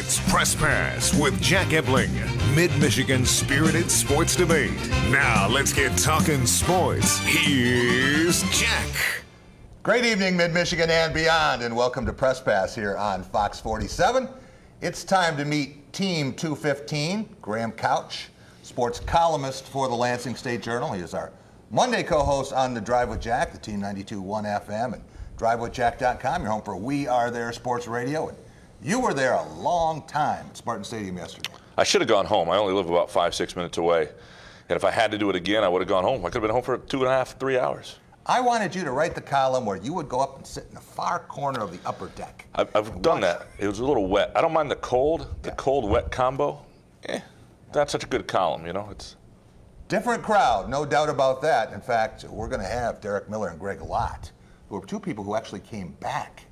It's Press Pass with Jack Ebling, Mid-Michigan's spirited sports debate. Now let's get talking sports. Here's Jack. Great evening, Mid-Michigan and beyond, and welcome to Press Pass here on Fox 47. It's time to meet Team 215, Graham Couch, sports columnist for the Lansing State Journal. He is our Monday co-host on The Drive with Jack, the Team 92.1 FM, and drivewithjack.com, your home for We Are There Sports Radio. And you were there a long time at Spartan Stadium yesterday. I should have gone home. I only live about 5-6 minutes away. And if I had to do it again, I would have gone home. I could have been home for 2.5, 3 hours. I wanted you to write the column where you would go up and sit in the far corner of the upper deck. I've done that. It was a little wet. I don't mind the cold-wet combo. Not such a good column, you know. It's different crowd, no doubt about that. In fact, we're going to have Derek Miller and Greg Lott, who are two people who actually came back.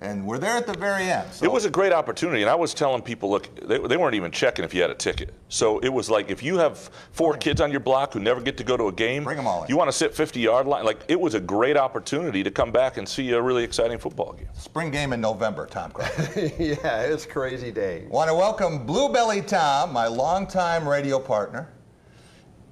And we're there at the very end. So. It was a great opportunity, and I was telling people, look, they weren't even checking if you had a ticket. So it was like, if you have 4 kids on your block who never get to go to a game, bring them all in. You want to sit 50-yard line. Like, it was a great opportunity to come back and see a really exciting football game. Spring game in November, Tom Crawford. Yeah, it's a crazy day. Want to welcome Blue Belly Tom, my longtime radio partner.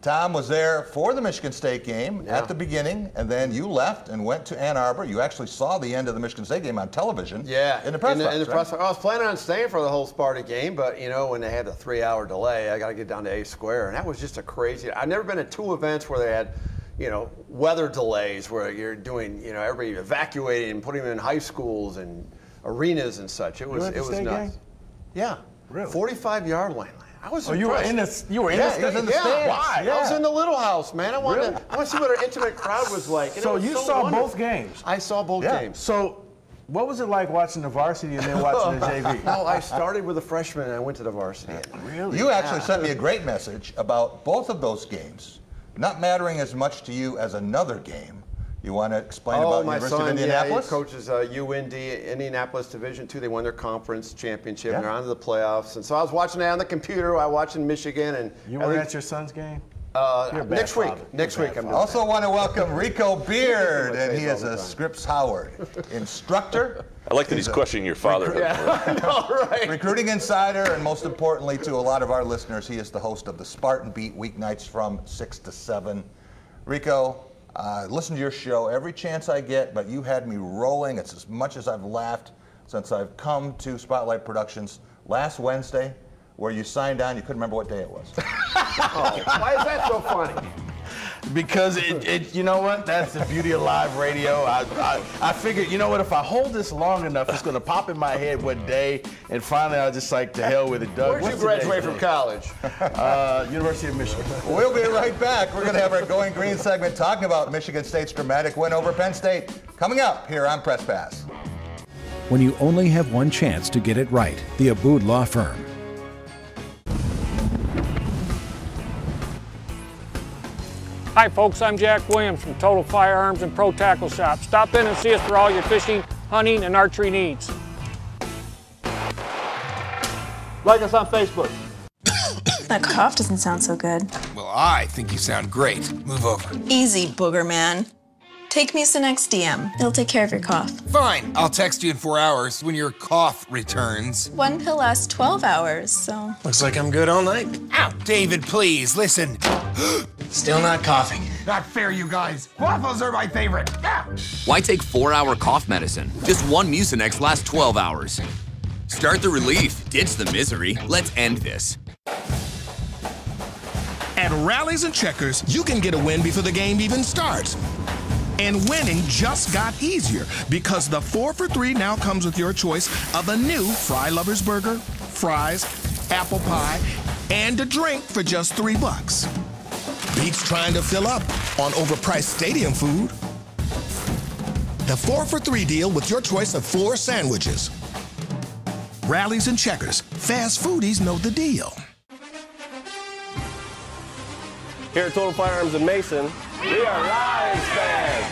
Tom was there for the Michigan State game at the beginning, and then you left and went to Ann Arbor. You actually saw the end of the Michigan State game on television. Yeah, in the press box. Press box. I was planning on staying for the whole Sparta game, but you know, when they had a 3-hour delay, I got to get down to A Square, and that was just a crazy. I've never been to 2 events where they had, you know, weather delays where you're doing, you know, everybody evacuating and putting them in high schools and arenas and such. It was nuts. Game? Yeah, really. 45-yard line. I was you were in the stands? Why? Yeah. I was in the Little House, man. I wanted to see what our intimate crowd was like. So you saw both games? I saw both games. So what was it like watching the varsity and then watching the JV? No, I started with the freshmen and I went to the varsity. Really? You actually sent me a great message about both of those games, not mattering as much to you as another game. You want to explain about University of Indianapolis? Yeah, he coaches UND, Indianapolis Division II. They won their conference championship and they're on to the playoffs. And so I was watching that on the computer. I was watching Michigan. And you were at your son's game? Next week. Next week. I'm also want to welcome Rico Beard, and he is a Scripps Howard instructor. I like that he's questioning your father. Right. Recruiting insider, and most importantly to a lot of our listeners, he is the host of the Spartan Beat weeknights from 6 to 7. Rico, listen to your show every chance I get, but you had me rolling. It's as much as I've laughed since I've come to Spotlight Productions last Wednesday, where you signed on. You couldn't remember what day it was. Why is that so funny? Because you know what? That's the beauty of live radio. I figured, you know what? If I hold this long enough, it's going to pop in my head what day, and finally I'll just like, to hell with it, Doug. Where'd you graduate from college? University of Michigan. We'll be right back. We're going to have our Going Green segment talking about Michigan State's dramatic win over Penn State coming up here on Press Pass. When you only have one chance to get it right, the Abood Law Firm. Hi folks, I'm Jack Williams from Total Firearms and Pro Tackle Shop. Stop in and see us for all your fishing, hunting, and archery needs. Like us on Facebook. That cough doesn't sound so good. Well, I think you sound great. Move over. Easy, booger man. Take me to next DM. It'll take care of your cough. Fine. I'll text you in 4 hours when your cough returns. One pill lasts 12 hours, so... Looks like I'm good all night. Ow! David, please, listen. Still not coughing. Not fair, you guys. Waffles are my favorite. Ah! Why take 4-hour cough medicine? Just one Mucinex lasts 12 hours. Start the relief. Ditch the misery. Let's end this. At Rallies and Checkers, you can get a win before the game even starts. And winning just got easier because the 4 for $3 now comes with your choice of a new Fry Lovers Burger, fries, apple pie, and a drink for just $3. Beats trying to fill up on overpriced stadium food. The 4 for $3 deal with your choice of 4 sandwiches. Rallies and Checkers. Fast foodies know the deal. Here at Total Firearms in Mason, we are Lions fans.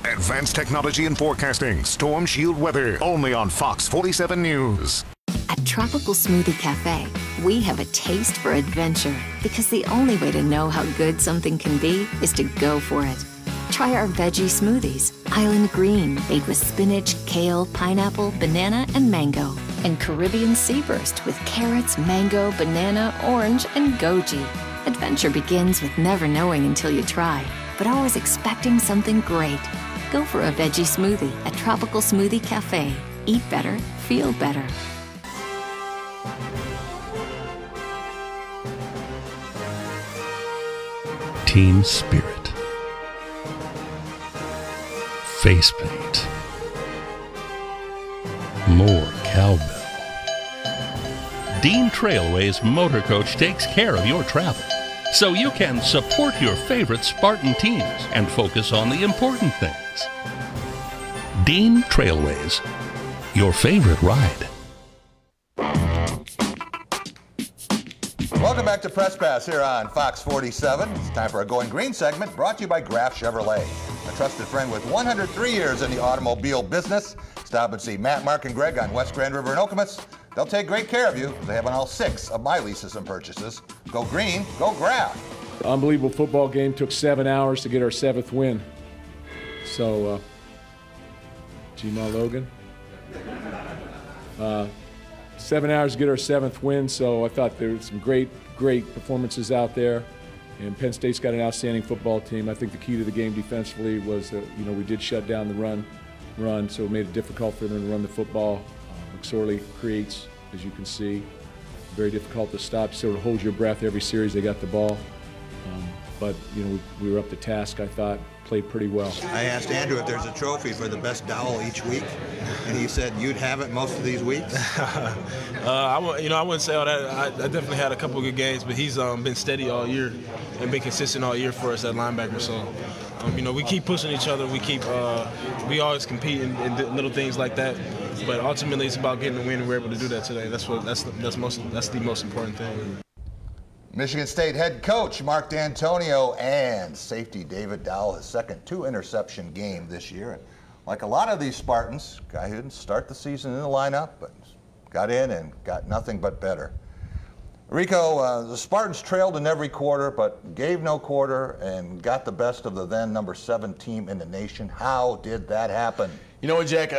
Advanced technology and forecasting. Storm Shield weather. Only on Fox 47 News. At Tropical Smoothie Cafe, we have a taste for adventure because the only way to know how good something can be is to go for it. Try our veggie smoothies. Island Green, made with spinach, kale, pineapple, banana, and mango. And Caribbean Sea Burst with carrots, mango, banana, orange, and goji. Adventure begins with never knowing until you try, but always expecting something great. Go for a veggie smoothie at Tropical Smoothie Cafe. Eat better, feel better. Team spirit, face paint, more cowbell. Dean Trailway's Motor Coach takes care of your travel, so you can support your favorite Spartan teams and focus on the important things. Dean Trailways, your favorite ride. Welcome back to Press Pass here on Fox 47. It's time for our Going Green segment brought to you by Graf Chevrolet, a trusted friend with 103 years in the automobile business. Stop and see Matt, Mark, and Greg on West Grand River in Okemos. They'll take great care of you. They have on all 6 of my leases and purchases. Go green, go Graf. Unbelievable football game. Took 7 hours to get our 7th win. So, G-Mal Logan. 7 hours to get our 7th win, so I thought there were some great performances out there. And Penn State's got an outstanding football team. I think the key to the game defensively was that, we did shut down the run, so it made it difficult for them to run the football. McSorley creates, as you can see, very difficult to stop. So to hold your breath every series they got the ball. But we were up to task, I thought. Played pretty well. I asked Andrew if there's a trophy for the best dowel each week, and he said you'd have it most of these weeks. I wouldn't say all that. I definitely had a couple of good games, but he's been steady all year and been consistent all year for us at linebacker. So, we keep pushing each other. We always compete in little things like that. But ultimately, it's about getting the win, and we're able to do that today. That's the most important thing. Michigan State head coach Mark D'Antonio and safety David Dowell, his second 2-interception game this year. And like a lot of these Spartans, guy who didn't start the season in the lineup, but got in and got nothing but better. Rico, the Spartans trailed in every quarter, but gave no quarter and got the best of the then number 7 team in the nation. How did that happen? You know what, Jack,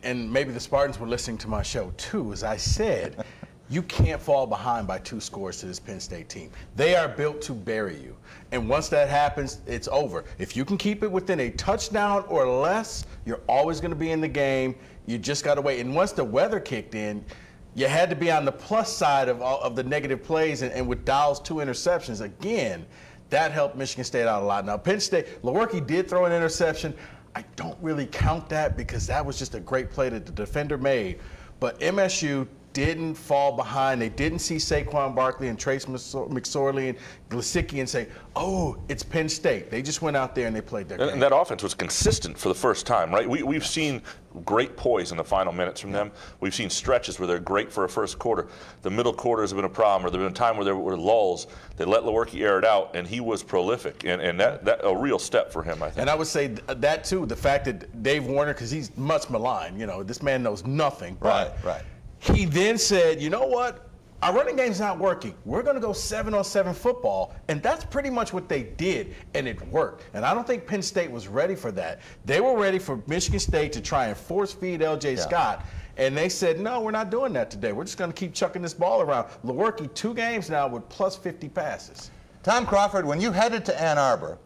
and maybe the Spartans were listening to my show too, as I said, you can't fall behind by 2 scores to this Penn State team. They are built to bury you. And once that happens, it's over. If you can keep it within a touchdown or less, you're always going to be in the game. You just got to wait. And once the weather kicked in, you had to be on the plus side of the negative plays. And with Dowell's 2 interceptions, again, that helped Michigan State out a lot. Now, Penn State, Lewerke did throw an interception. I don't really count that because that was just a great play that the defender made. But MSU didn't fall behind. They didn't see Saquon Barkley and Trace McSorley and Glisicki and say, oh, it's Penn State. They just went out there and they played their game. And that offense was consistent for the first time, right? We've seen great poise in the final minutes from them. We've seen stretches where they're great for a first quarter. The middle quarters have been a problem, or there have been a time where there were lulls. They let Lewerke air it out, and he was prolific, and that a real step for him, I think. And I would say that, too, the fact that Dave Warner, because he's much maligned, this man knows nothing. Right. He then said, you know what? Our running game's not working. We're going to go 7-on-7 football, and that's pretty much what they did, and it worked. And I don't think Penn State was ready for that. They were ready for Michigan State to try and force-feed L.J. Scott, and they said, no, we're not doing that today. We're just going to keep chucking this ball around. Lewerke, 2 games now with plus 50 passes. Tom Crawford, when you headed to Ann Arbor,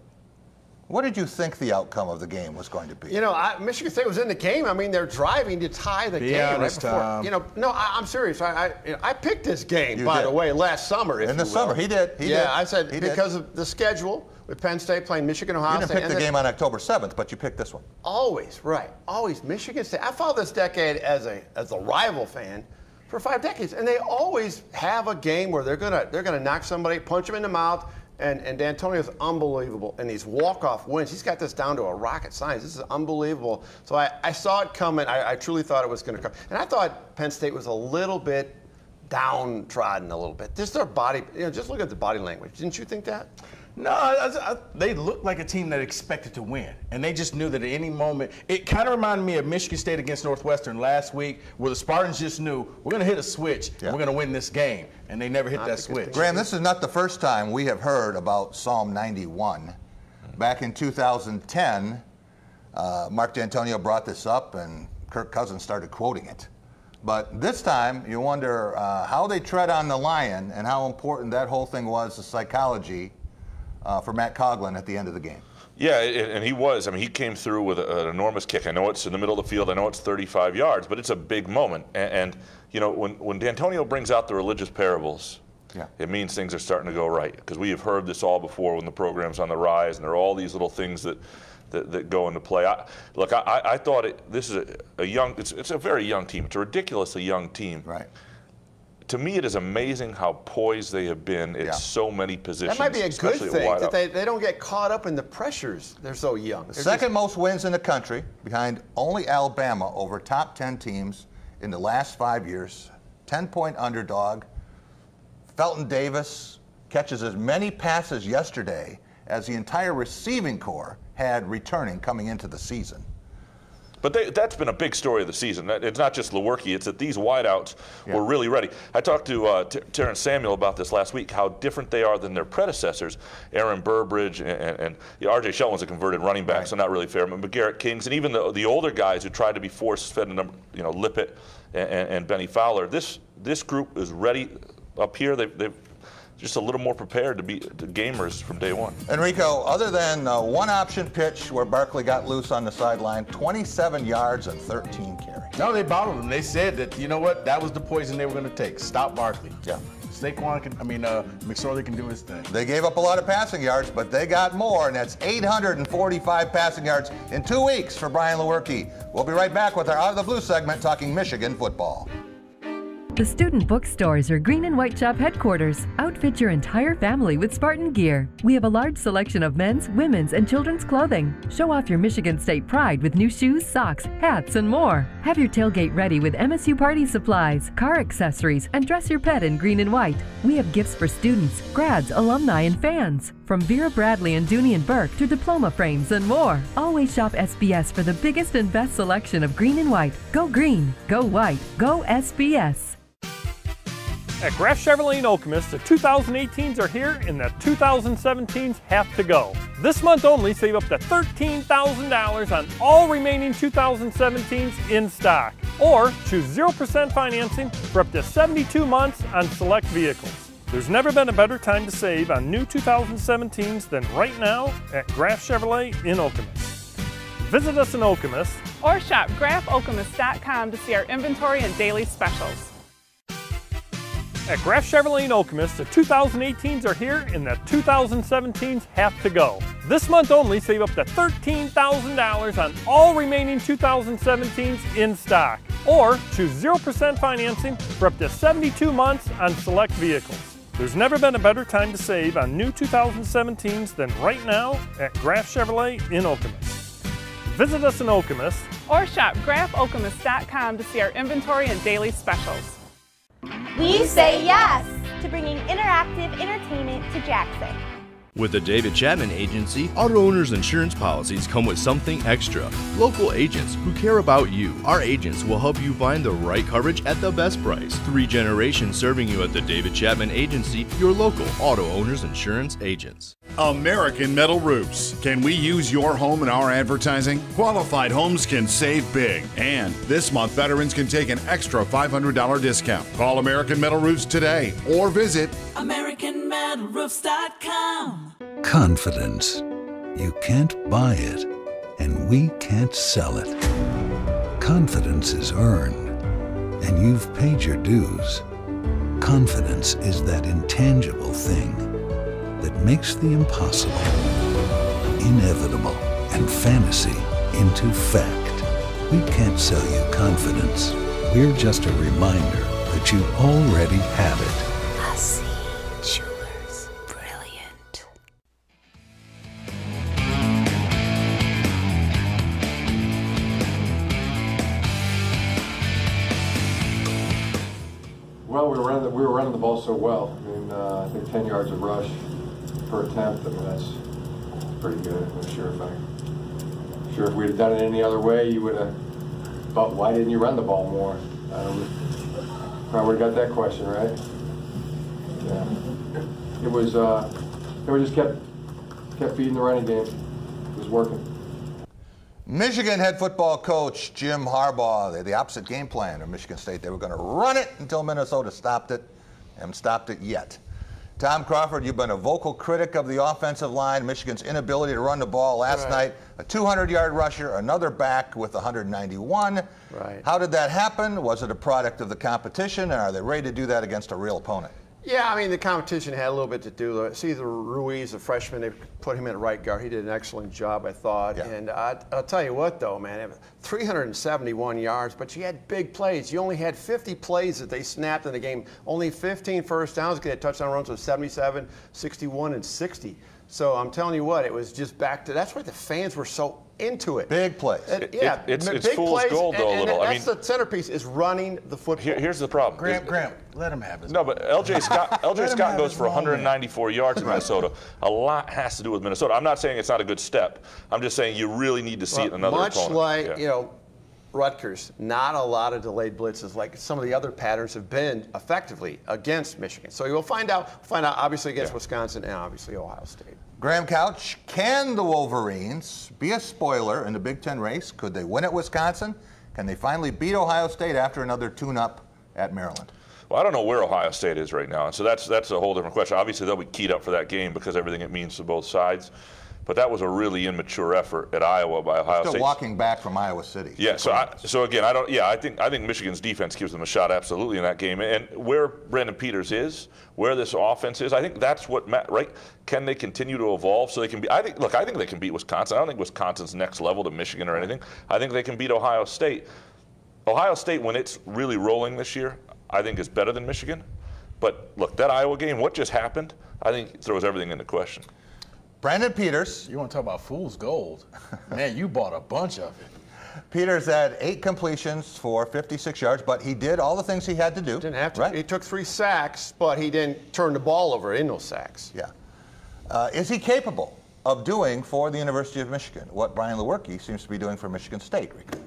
what did you think the outcome of the game was going to be? Michigan State was in the game. I mean, they're driving to tie the game honest, right before. No, I'm serious. I picked this game, by the way, last summer. In the summer, he did. I said because of the schedule with Penn State playing Michigan, Ohio State. You didn't pick the game on October 7th, but you picked this one. Always, right? Always Michigan State. I followed this decade as a rival fan for 5 decades, and they always have a game where they're gonna knock somebody, punch them in the mouth. And D'Antonio's unbelievable in these walk-off wins. He's got this down to a rocket science. This is unbelievable. So I saw it coming. I truly thought it was going to come. And I thought Penn State was a little bit downtrodden a little bit. Just their body, just look at the body language. Didn't you think that? No, they looked like a team that expected to win, and they just knew that at any moment. It kind of reminded me of Michigan State against Northwestern last week, where the Spartans just knew we're going to hit a switch and we're going to win this game, and they never hit that switch. Graham, this is not the first time we have heard about Psalm 91. Back in 2010, Mark D'Antonio brought this up, and Kirk Cousins started quoting it. But this time, you wonder how they tread on the lion and how important that whole thing was, the psychology, for Matt Coughlin at the end of the game. Yeah, and he was. I mean, he came through with an enormous kick. I know it's in the middle of the field. I know it's 35 yards, but it's a big moment. And you know, when D'Antonio brings out the religious parables, it means things are starting to go right. Because we have heard this all before when the program's on the rise, and there are all these little things that go into play. I thought this is a young. It's a very young team. It's a ridiculously young team. Right. To me, it is amazing how poised they have been at so many positions. That might be a good thing, that they don't get caught up in the pressures. They're so young. The second most wins in the country, behind only Alabama over top 10 teams in the last 5 years. 10-point underdog. Felton Davis catches as many passes yesterday as the entire receiving corps had returning coming into the season. But that's been a big story of the season. It's not just Lewerke, it's that these wideouts were really ready. I talked to Terrence Samuel about this last week, how different they are than their predecessors, Aaron Burbridge and R.J. Shelton's a converted running back, so not really fair, but McGarrett Kings, and even the older guys who tried to be force-fed, Lippett and Benny Fowler. This group is ready up here. They've just a little more prepared to be the gamers from day one. Enrico, other than one option pitch where Barkley got loose on the sideline, 27 yards and 13 carries. No, they bottled him. They said that, you know what, that was the poison they were going to take. Stop Barkley. Yeah. McSorley can do his thing. They gave up a lot of passing yards, but they got more, and that's 845 passing yards in 2 weeks for Brian Lewerke. We'll be right back with our Out of the Blue segment talking Michigan football. The Student Bookstores are Green and White Shop headquarters. Outfit your entire family with Spartan gear. We have a large selection of men's, women's, and children's clothing. Show off your Michigan State pride with new shoes, socks, hats, and more. Have your tailgate ready with MSU party supplies, car accessories, and dress your pet in green and white. We have gifts for students, grads, alumni, and fans. From Vera Bradley and Dooney and Burke to diploma frames and more. Always shop SBS for the biggest and best selection of green and white. Go green, go white, go SBS. At Graff Chevrolet in Okemos, the 2018s are here and the 2017s have to go. This month only, save up to $13,000 on all remaining 2017s in stock. Or choose 0% financing for up to 72 months on select vehicles. There's never been a better time to save on new 2017s than right now at Graff Chevrolet in Okemos. Visit us in Okemos or shop graffokemos.com to see our inventory and daily specials. At Graff Chevrolet in Okemos, the 2018s are here and the 2017s have to go. This month only, save up to $13,000 on all remaining 2017s in stock. Or choose 0% financing for up to 72 months on select vehicles. There's never been a better time to save on new 2017s than right now at Graff Chevrolet in Okemos. Visit us in Okemos or shop graffokemos.com to see our inventory and daily specials. We say yes to bringing interactive entertainment to Jackson. With the David Chapman Agency, auto owners' insurance policies come with something extra. Local agents who care about you. Our agents will help you find the right coverage at the best price. 3 generations serving you at the David Chapman Agency, your local auto owners' insurance agents. American Metal Roofs. Can we use your home in our advertising? Qualified homes can save big. And this month, veterans can take an extra $500 discount. Call American Metal Roofs today or visit AmericanMetalRoofs.com. Confidence. You can't buy it, and we can't sell it. Confidence is earned, and you've paid your dues. Confidence is that intangible thing that makes the impossible inevitable and fantasy into fact. We can't sell you confidence. We're just a reminder that you already have it. Jewelers, brilliant. Well, we were running the ball so well. I mean, I think 10 yards of rush per attempt. I mean, that's pretty good. I'm sure if we'd have done it any other way, you would have thought, why didn't you run the ball more? Probably would have got that question, right? Yeah. It was. We just kept feeding the running game. was working. Michigan head football coach Jim Harbaugh, they had the opposite game plan of Michigan State. They were going to run it until Minnesota stopped it. Haven't stopped it yet. Tom Crawford, you've been a vocal critic of the offensive line, Michigan's inability to run the ball last night. A 200-yard rusher, another back with 191. Right. How did that happen? Was it a product of the competition, and are they ready to do that against a real opponent? Yeah, I mean, the competition had a little bit to do with it. See, the Ruiz, the freshman, they put him in right guard. He did an excellent job, I thought. Yeah. And I'll tell you what, though, man, 371 yards, but you had big plays. You only had 50 plays that they snapped in the game. Only 15 first downs. They had touchdown runs of 77, 61, and 60. So I'm telling you what, it was just back to, that's why the fans were so into it. Big plays. Yeah, it's big fool's plays, gold, though, a little. That's the centerpiece, is running the football. Here's the problem. Graham, let him have his. No, but L.J. Scott goes for 194 yards in Minnesota. A lot has to do with Minnesota. I'm not saying it's not a good step. I'm just saying you really need to see it in another opponent. Much like, you know, Rutgers, not a lot of delayed blitzes like some of the other patterns have been effectively against Michigan. So you'll find out obviously against Wisconsin and obviously Ohio State. Graham Couch, can the Wolverines be a spoiler in the Big Ten race? Could they win at Wisconsin? Can they finally beat Ohio State after another tune-up at Maryland? Well, I don't know where Ohio State is right now, and so that's a whole different question. Obviously, they'll be keyed up for that game because everything it means to both sides. But that was a really immature effort at Iowa by Ohio State. Still walking back from Iowa City. Yeah. So again, I think Michigan's defense gives them a shot absolutely in that game. And where Brandon Peters is, where this offense is, I think that's what right. Can they continue to evolve so they can be? I think they can beat Wisconsin. I don't think Wisconsin's next level to Michigan or anything. I think they can beat Ohio State. Ohio State, when it's really rolling this year, I think is better than Michigan. But look, that Iowa game, what just happened? I think throws everything into question. Brandon Peters. You want to talk about fool's gold? Man, you bought a bunch of it. Peters had 8 completions for 56 yards, but he did all the things he had to do. Didn't have to. Right? He took 3 sacks, but he didn't turn the ball over in those sacks. Yeah. Is he capable of doing for the University of Michigan what Brian Lewerke seems to be doing for Michigan State, Rico?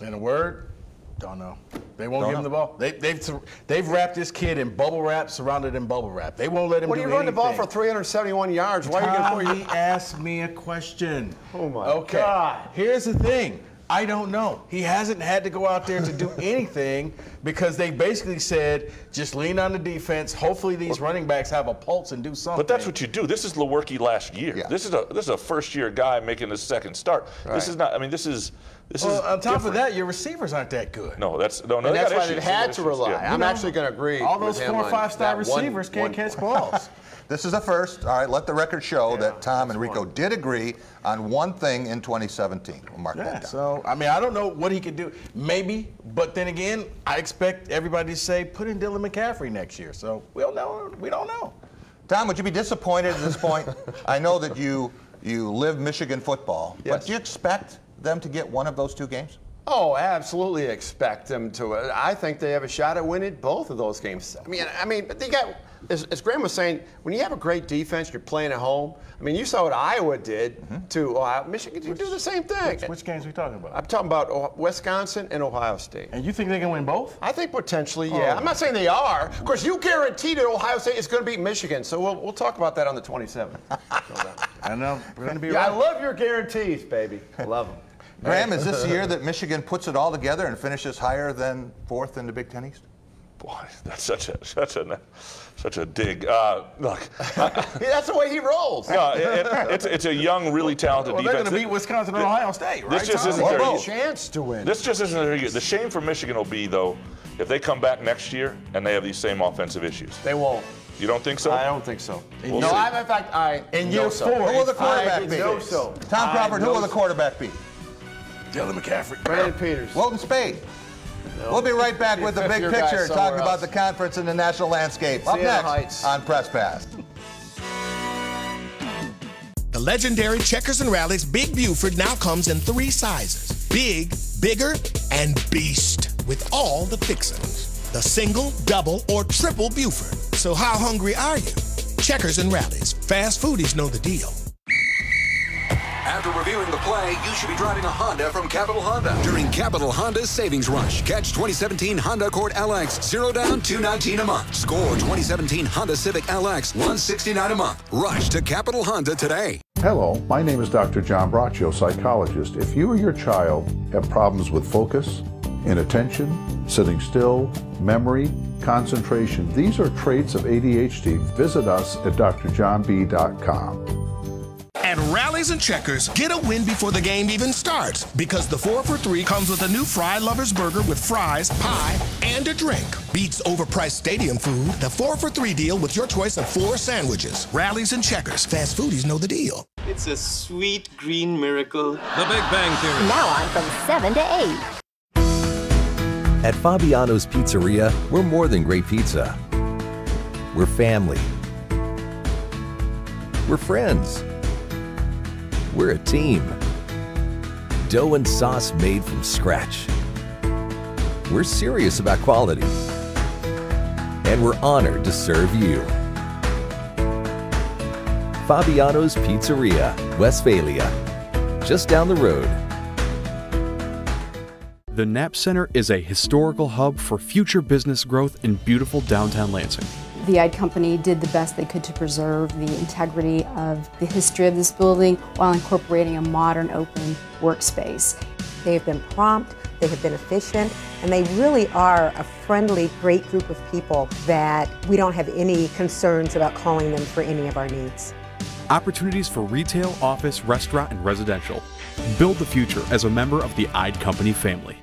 In a word, don't know. They won't give him the ball. They've wrapped this kid in bubble wrap, surrounded in bubble wrap. They won't let him do anything. When you run the ball for 371 yards, why are you going to He asked me a question. Oh, my God. Here's the thing. I don't know. He hasn't had to go out there to do anything because they basically said, just lean on the defense. Hopefully these running backs have a pulse and do something. But that's what you do. This is Lewerke last year. Yeah. This is a first-year guy making his second start. Right. This is not. I mean, this is. On top of that, your receivers aren't that good. No, and that's why they had to rely. Yeah. I'm actually going to agree. All those 4- or 5-star receivers can't catch balls. This is a first. All right, let the record show that Tom and Rico did agree on one thing in 2017. We'll mark that down. So, I mean, I don't know what he could do. Maybe, but then again, I expect everybody to say, put in Dylan McCaffrey next year. So, we don't know. Tom, would you be disappointed at this point? I know that you live Michigan football, but do you expect them to get one of those 2 games? Oh, absolutely expect them to. I think they have a shot at winning both of those games. I mean, but they got, as Graham was saying, when you have a great defense, you're playing at home. I mean, you saw what Iowa did to Ohio. Michigan, you do the same thing. Which games are we talking about? I'm talking about Wisconsin and Ohio State. And you think they can win both? I think potentially, yeah. I'm not saying they are. Of course, you guarantee that Ohio State is going to beat Michigan, so we'll talk about that on the 27th. I know. We're going to be right. I love your guarantees, baby. I love them. Graham, is this the year that Michigan puts it all together and finishes higher than 4th in the Big Ten East? Boy, that's such a dig. Look, that's the way he rolls. No, it's a young, really talented defense. They're going to beat Wisconsin and Ohio State, right? This just isn't their chance to win. This just isn't their year. The shame for Michigan will be, though, if they come back next year and they have these same offensive issues. They won't. You don't think so? I don't think so. We'll in fact, in year 4, who will the quarterback be? Tom Crawford, who will the quarterback be? Dylan McCaffrey. Brandon Peters. Wilton Spade. No. We'll be right back with the big picture, talking about the conference and the national landscape. Up next on Press Pass. The legendary Checkers and Rallies Big Buford now comes in 3 sizes. Big, bigger, and beast, with all the fixings. The single, double, or triple Buford. So how hungry are you? Checkers and Rallies. Fast foodies know the deal. After reviewing the play, you should be driving a Honda from Capital Honda. During Capital Honda's Savings Rush, catch 2017 Honda Accord LX, 0 down, $219 a month. Score 2017 Honda Civic LX, $169 a month. Rush to Capital Honda today. Hello, my name is Dr. John Braccio, psychologist. If you or your child have problems with focus, inattention, sitting still, memory, concentration, these are traits of ADHD. Visit us at drjohnb.com. At Rallies and Checkers, get a win before the game even starts, because the 4 for $3 comes with a new Fry Lovers Burger with fries, pie, and a drink. Beats overpriced stadium food, the 4 for $3 deal with your choice of 4 sandwiches. Rallies and Checkers, fast foodies know the deal. It's a sweet green miracle. The Big Bang Theory. Now on from 7 to 8. At Fabiano's Pizzeria, we're more than great pizza. We're family. We're friends. We're a team. Dough and sauce made from scratch. We're serious about quality. And we're honored to serve you. Fabiano's Pizzeria, Westphalia. Just down the road. The Knapp Center is a historical hub for future business growth in beautiful downtown Lansing. The Ide Company did the best they could to preserve the integrity of the history of this building while incorporating a modern open workspace. They have been prompt, they have been efficient, and they really are a friendly, great group of people that we don't have any concerns about calling them for any of our needs. Opportunities for retail, office, restaurant, and residential. Build the future as a member of the Ide Company family.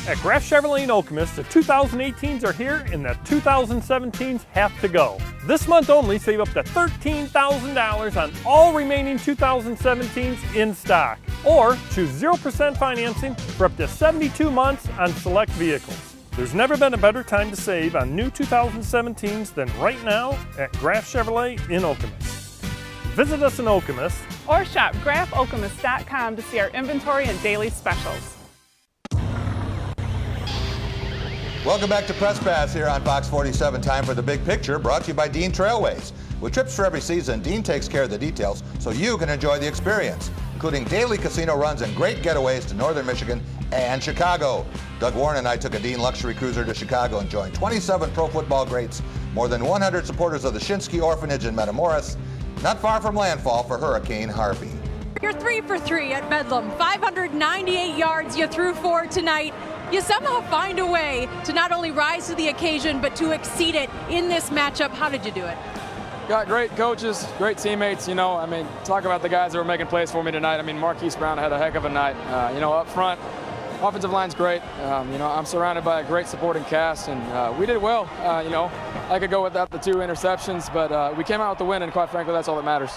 At Graff Chevrolet in Okemos, the 2018s are here and the 2017s have to go. This month only, save up to $13,000 on all remaining 2017s in stock. Or choose 0% financing for up to 72 months on select vehicles. There's never been a better time to save on new 2017s than right now at Graff Chevrolet in Okemos. Visit us in Okemos or shop graffokemos.com to see our inventory and daily specials. Welcome back to Press Pass here on Fox 47. Time for the big picture, brought to you by Dean Trailways. With trips for every season, Dean takes care of the details so you can enjoy the experience, including daily casino runs and great getaways to northern Michigan and Chicago. Doug Warren and I took a Dean luxury cruiser to Chicago and joined 27 pro football greats, more than 100 supporters of the Shinsky Orphanage in Matamoros, not far from landfall for Hurricane Harvey. You're 3 for 3 at Bedlam. 598 yards you threw for tonight. You somehow find a way to not only rise to the occasion, but to exceed it in this matchup. How did you do it? Got great coaches, great teammates. You know, I mean, talk about the guys that were making plays for me tonight. I mean, Marquise Brown had a heck of a night. You know, up front, offensive line's great. You know, I'm surrounded by a great supporting cast, and we did well. You know, I could go without the 2 interceptions, but we came out with the win, and quite frankly, that's all that matters.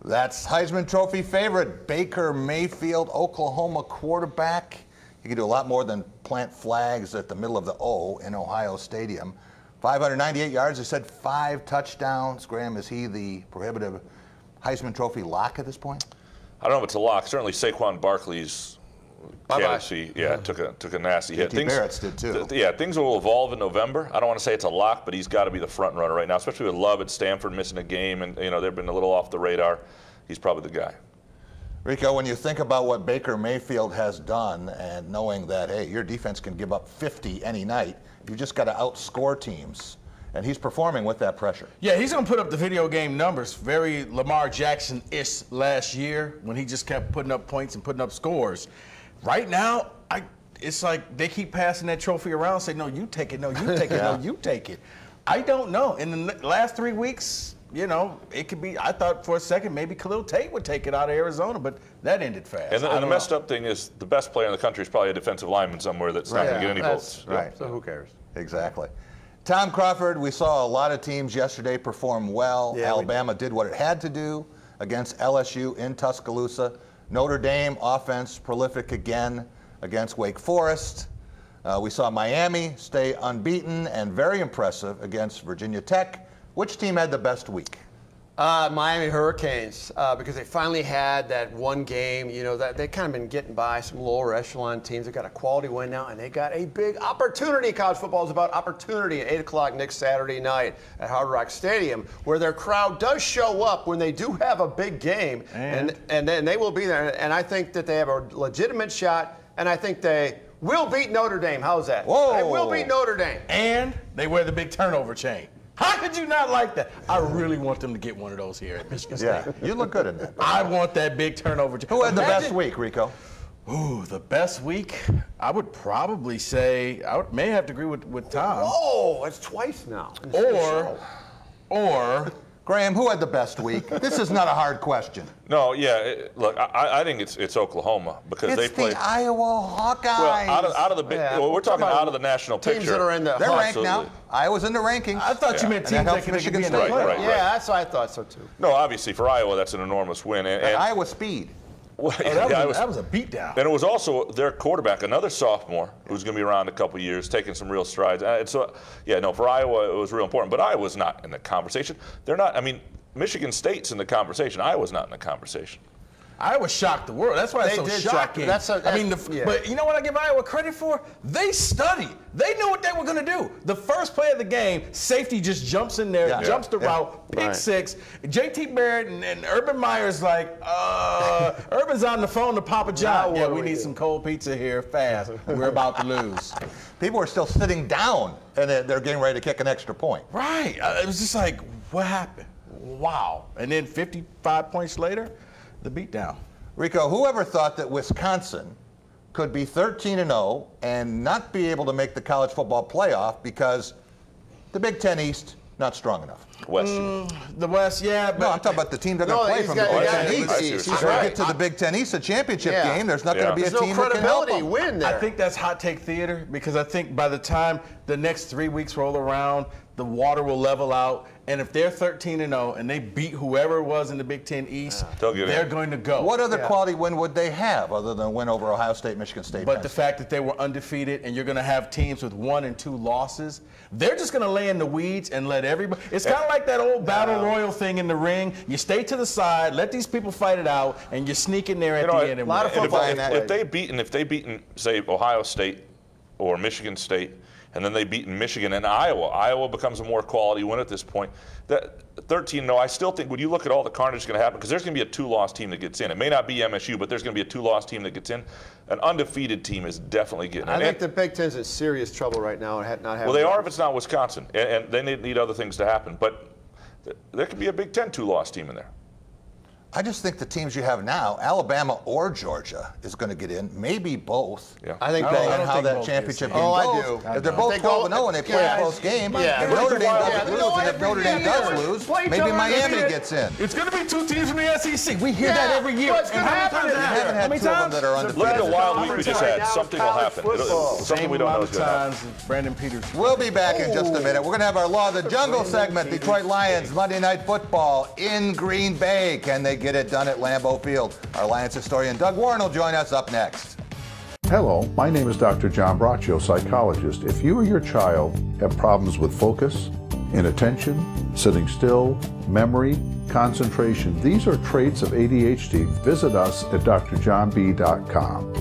That's Heisman Trophy favorite Baker Mayfield, Oklahoma quarterback. He can do a lot more than plant flags at the middle of the O in Ohio Stadium. 598 yards, they said 5 touchdowns. Graham, is he the prohibitive Heisman Trophy lock at this point? I don't know if it's a lock. Certainly Saquon Barkley's candidacy, took a nasty hit. Barrett's did too. Things will evolve in November. I don't want to say it's a lock, but he's got to be the front runner right now, especially with Love at Stanford missing a game, and you know they've been a little off the radar. He's probably the guy. Rico, when you think about what Baker Mayfield has done and knowing that, hey, your defense can give up 50 any night, you just got to outscore teams. And he's performing with that pressure. Yeah, he's going to put up the video game numbers. Very Lamar Jackson-ish last year when he just kept putting up points and putting up scores. Right now, it's like they keep passing that trophy around and say, no, you take it, no, you take it, no, you take it. I don't know. In the last 3 weeks, you know, it could be, I thought for a second maybe Khalil Tate would take it out of Arizona, but that ended fast. And the messed up thing is the best player in the country is probably a defensive lineman somewhere that's not going to get any votes. Right. So who cares? Exactly. Tom Crawford, we saw a lot of teams yesterday perform well. Yeah, Alabama did what it had to do against LSU in Tuscaloosa. Notre Dame offense prolific again against Wake Forest. We saw Miami stay unbeaten and very impressive against Virginia Tech. Which team had the best week? Miami Hurricanes, because they finally had that one game. You know, that they've kind of been getting by some lower echelon teams. They've got a quality win now, and they got a big opportunity. College football is about opportunity at 8 o'clock next Saturday night at Hard Rock Stadium, where their crowd does show up when they do have a big game, and then they will be there. And I think that they have a legitimate shot, and I think they will beat Notre Dame. How's that? Whoa. They will beat Notre Dame. And they wear the big turnover chain. How could you not like that? I really want them to get one of those here at Michigan State. Yeah, you look good in that. I want that big turnover. Who had the best week, Rico? Ooh, the best week? I would probably say, may have to agree with Tom. Oh, that's twice now. Or Graham, who had the best week? This is not a hard question. No, yeah. Look, I think it's Oklahoma because they play. It's the Iowa Hawkeyes. Well, out of the big. Yeah, well, we're talking out of the national teams picture. that are in the. They're ranked now. Iowa's in the rankings. I thought you meant teams that could be in the Right. Yeah, that's what I thought so too. No, obviously for Iowa that's an enormous win. And Iowa speed. Well, that was a beatdown. And it was also their quarterback, another sophomore, who's going to be around a couple years, taking some real strides. And so, for Iowa it was real important. But Iowa's not in the conversation. They're not. I mean, Michigan State's in the conversation. Iowa's not in the conversation. Iowa shocked the world. That's why it's so shocking. But you know what I give Iowa credit for? They studied. They knew what they were going to do. The first play of the game, safety just jumps in there, jumps the route, pick six. J.T. Barrett and Urban Meyer's like, Urban's on the phone to Papa John. Yeah, we need some cold pizza here fast. We're about to lose. People are still sitting down, and they're getting ready to kick an extra point. Right. It was just like, what happened? Wow. And then 55 points later, the beatdown. Rico, whoever thought that Wisconsin could be 13-0 and not be able to make the college football playoff because the Big Ten East not strong enough? West. The West, yeah. But no, I'm talking about the team that going to play from the Big Ten East. If we get to the Big Ten East, a championship game, there's not going to be a team that can help them. Win there. I think that's hot take theater because I think by the time the next 3 weeks roll around, the water will level out. And if they're 13-0 and they beat whoever it was in the Big Ten East, they're going to go. What other quality win would they have other than a win over Ohio State, Michigan State? But the fact that they were undefeated and you're going to have teams with 1 and 2 losses, they're just going to lay in the weeds and let everybody. It's kind of like that old battle royal thing in the ring. You stay to the side, let these people fight it out, and you sneak in there at the end. A lot of football. If they beaten, say, Ohio State or Michigan State, and then they beat Michigan and Iowa. Iowa becomes a more quality win at this point. That 13-0, I still think when you look at all the carnage that's going to happen, because there's going to be a 2-loss team that gets in. It may not be MSU, but there's going to be a 2-loss team that gets in. An undefeated team is definitely getting in. I think the Big Ten's in serious trouble right now. Well, they are if it's not Wisconsin, and they need other things to happen. But there could be a Big Ten 2-loss team in there. I just think the teams you have now, Alabama or Georgia, is going to get in. Maybe both. Yeah. I think depending on how that championship game goes. I do. If they're both 12-0 and they play a close game, if Notre Dame doesn't lose, and if Notre Dame does lose, maybe Miami gets in. It's going to be 2 teams from the SEC. We hear that every year. What's going to happen? We haven't had 2 of them that are undefeated. Look at the wild week we just had. Something will happen. Something we don't know is going to happen. Brandon Peters. We'll be back in just a minute. We're going to have our Law of the Jungle segment. Detroit Lions, Monday Night Football in Green Bay. Can they get it done at Lambeau Field? Our Lions historian Doug Warren will join us up next. Hello, my name is Dr. John Braccio, psychologist. If you or your child have problems with focus, inattention, sitting still, memory, concentration, these are traits of ADHD. Visit us at drjohnb.com.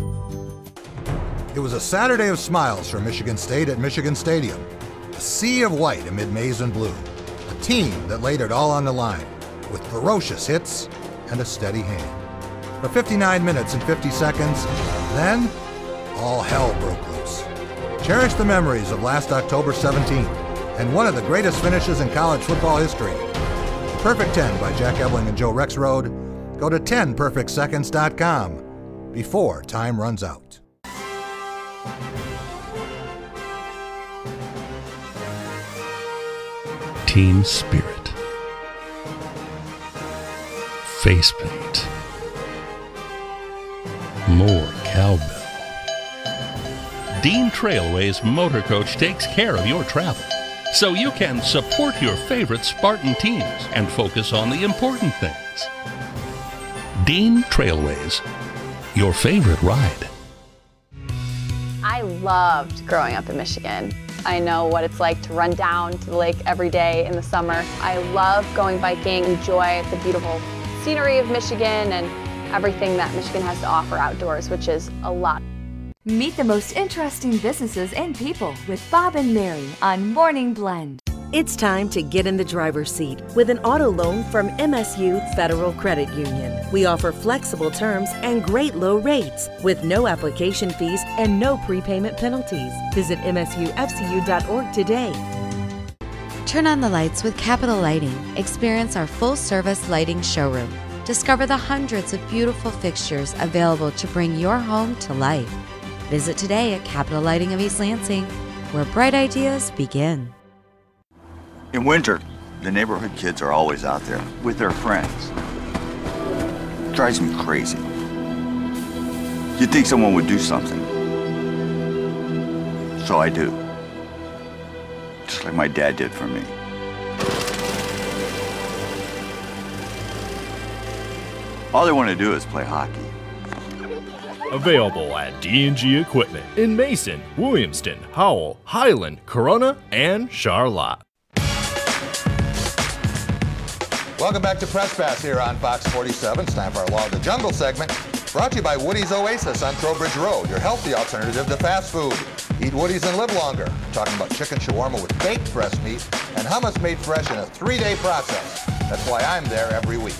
It was a Saturday of smiles for Michigan State at Michigan Stadium. A sea of white amid maize and blue. A team that laid it all on the line with ferocious hits and a steady hand. For 59 minutes and 50 seconds, then all hell broke loose. Cherish the memories of last October 17th and one of the greatest finishes in college football history. Perfect 10 by Jack Ebling and Joe Rexrode. Go to 10perfectseconds.com before time runs out. Team spirit. Face paint. More cowbell. Dean Trailway's Motor Coach takes care of your travel, so you can support your favorite Spartan teams and focus on the important things. Dean Trailways, your favorite ride. I loved growing up in Michigan. I know what it's like to run down to the lake every day in the summer. I love going biking, enjoy the beautiful scenery of Michigan and everything that Michigan has to offer outdoors, which is a lot. Meet the most interesting businesses and people with Bob and Mary on Morning Blend. It's time to get in the driver's seat with an auto loan from MSU Federal Credit Union. We offer flexible terms and great low rates with no application fees and no prepayment penalties. Visit msufcu.org today. Turn on the lights with Capital Lighting. Experience our full-service lighting showroom. Discover the hundreds of beautiful fixtures available to bring your home to life. Visit today at Capital Lighting of East Lansing, where bright ideas begin. In winter, the neighborhood kids are always out there with their friends. It drives me crazy. You'd think someone would do something. So I do. Just like my dad did for me. All they want to do is play hockey. Available at D&G Equipment in Mason, Williamston, Howell, Highland, Corona, and Charlotte. Welcome back to Press Pass here on Fox 47. It's time for our Law of the Jungle segment. Brought to you by Woody's Oasis on Trowbridge Road, your healthy alternative to fast food. Eat Woody's and live longer. We're talking about chicken shawarma with baked breast meat and hummus made fresh in a 3-day process. That's why I'm there every week.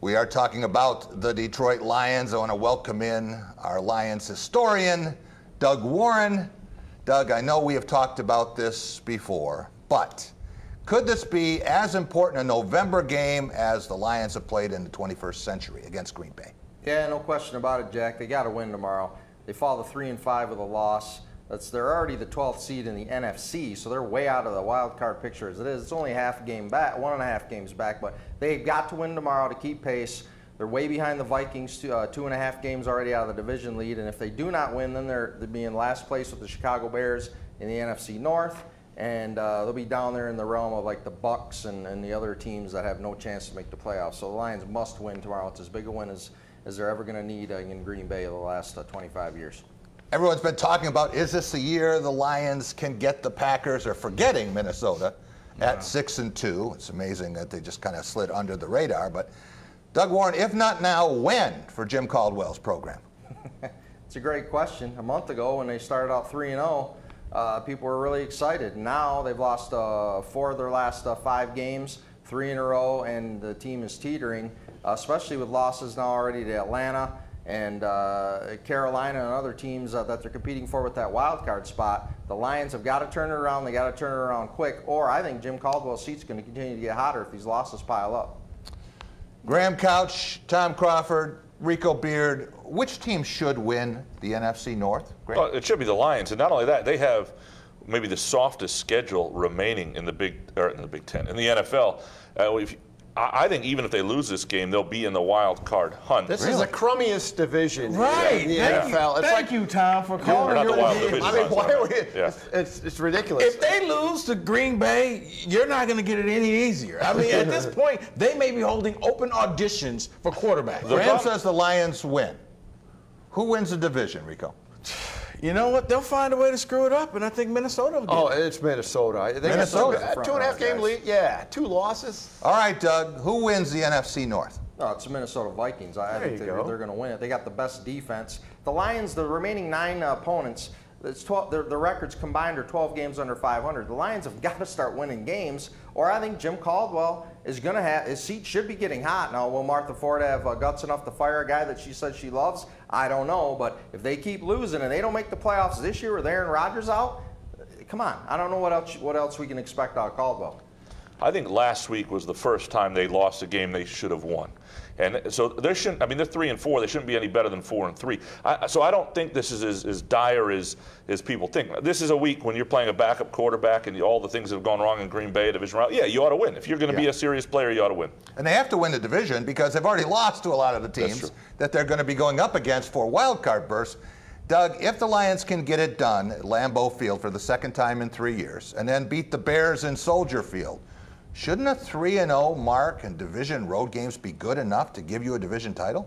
We are talking about the Detroit Lions. I want to welcome in our Lions historian, Doug Warren. Doug, I know we have talked about this before, but could this be as important a November game as the Lions have played in the 21st century against Green Bay? Yeah, no question about it, Jack. They got to win tomorrow. They fall to 3-5 with a loss. They're already the 12th seed in the NFC, so they're way out of the wild card picture as it is. It's only half a game back, 1.5 games back, but they've got to win tomorrow to keep pace. They're way behind the Vikings, 2.5 games already out of the division lead, and if they do not win, then they'll be in last place with the Chicago Bears in the NFC North, and they'll be down there in the realm of like the Bucks and the other teams that have no chance to make the playoffs. So the Lions must win tomorrow. It's as big a win as they're ever going to need in Green Bay in the last 25 years. Everyone's been talking about, is this the year the Lions can get the Packers, or forgetting Minnesota at 6-2. It's amazing that they just kind of slid under the radar. But Doug Warren, if not now, when for Jim Caldwell's program? It's a great question. A month ago when they started out 3-0, people were really excited. Now they've lost 4 of their last 5 games, 3 in a row, and the team is teetering, especially with losses now already to Atlanta and Carolina and other teams that they're competing for with that wild card spot. The Lions have got to turn it around. They got to turn it around quick, or I think Jim Caldwell's seat's going to continue to get hotter if these losses pile up. Graham Couch, Tom Crawford, Rico Beard, which team should win the NFC North? Well, it should be the Lions, and not only that, they have maybe the softest schedule remaining in the Big Ten, in the NFL. I think even if they lose this game, they'll be in the wild card hunt. This is the crummiest division right. in the NFL. It's Thank you, Tom, for calling not the wild division. I mean, why are we? It's ridiculous. If they lose to Green Bay, you're not going to get it any easier. I mean, at this point, they may be holding open auditions for quarterbacks. Graham says the Lions win. Who wins the division, Rico? You know what? They'll find a way to screw it up, and I think Minnesota will get it. Oh, it's Minnesota. Minnesota. 2.5 game lead. Yeah, 2 losses. All right, Doug. Who wins the NFC North? No, it's the Minnesota Vikings. I think they're going to win it. They got the best defense. The Lions, the remaining 9 opponents, it's 12, their records combined are 12 games under 500. The Lions have got to start winning games, or I think Jim Caldwell is going to have, his seat should be getting hot. Now, will Martha Ford have guts enough to fire a guy that she says she loves? I don't know, but if they keep losing and they don't make the playoffs this year with Aaron Rodgers out, come on. I don't know what else we can expect out of Caldwell. I think last week was the first time they lost a game they should have won. And so there shouldn't, I mean, they're 3-4. They shouldn't be any better than 4-3. So I don't think this is as dire as people think. This is a week when you're playing a backup quarterback and all the things that have gone wrong in Green Bay, division round. Yeah, you ought to win. If you're going to be a serious player, you ought to win. And they have to win the division because they've already lost to a lot of the teams that they're going to be going up against for wild card berths. Doug, if the Lions can get it done at Lambeau Field for the second time in 3 years and then beat the Bears in Soldier Field, shouldn't a 3-0 mark and division road games be good enough to give you a division title?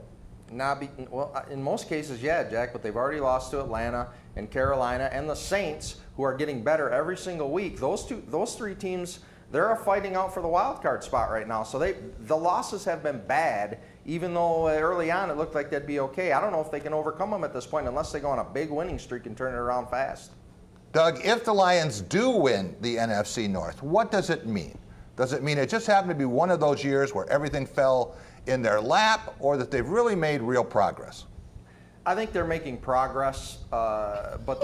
Well, in most cases, yeah, Jack, but they've already lost to Atlanta and Carolina and the Saints, who are getting better every single week. Those 3 teams, they're fighting out for the wild card spot right now. So the losses have been bad, even though early on it looked like they'd be okay. I don't know if they can overcome them at this point unless they go on a big winning streak and turn it around fast. Doug, if the Lions do win the NFC North, what does it mean? Does it mean it just happened to be one of those years where everything fell in their lap, or that they've really made real progress? I think they're making progress, but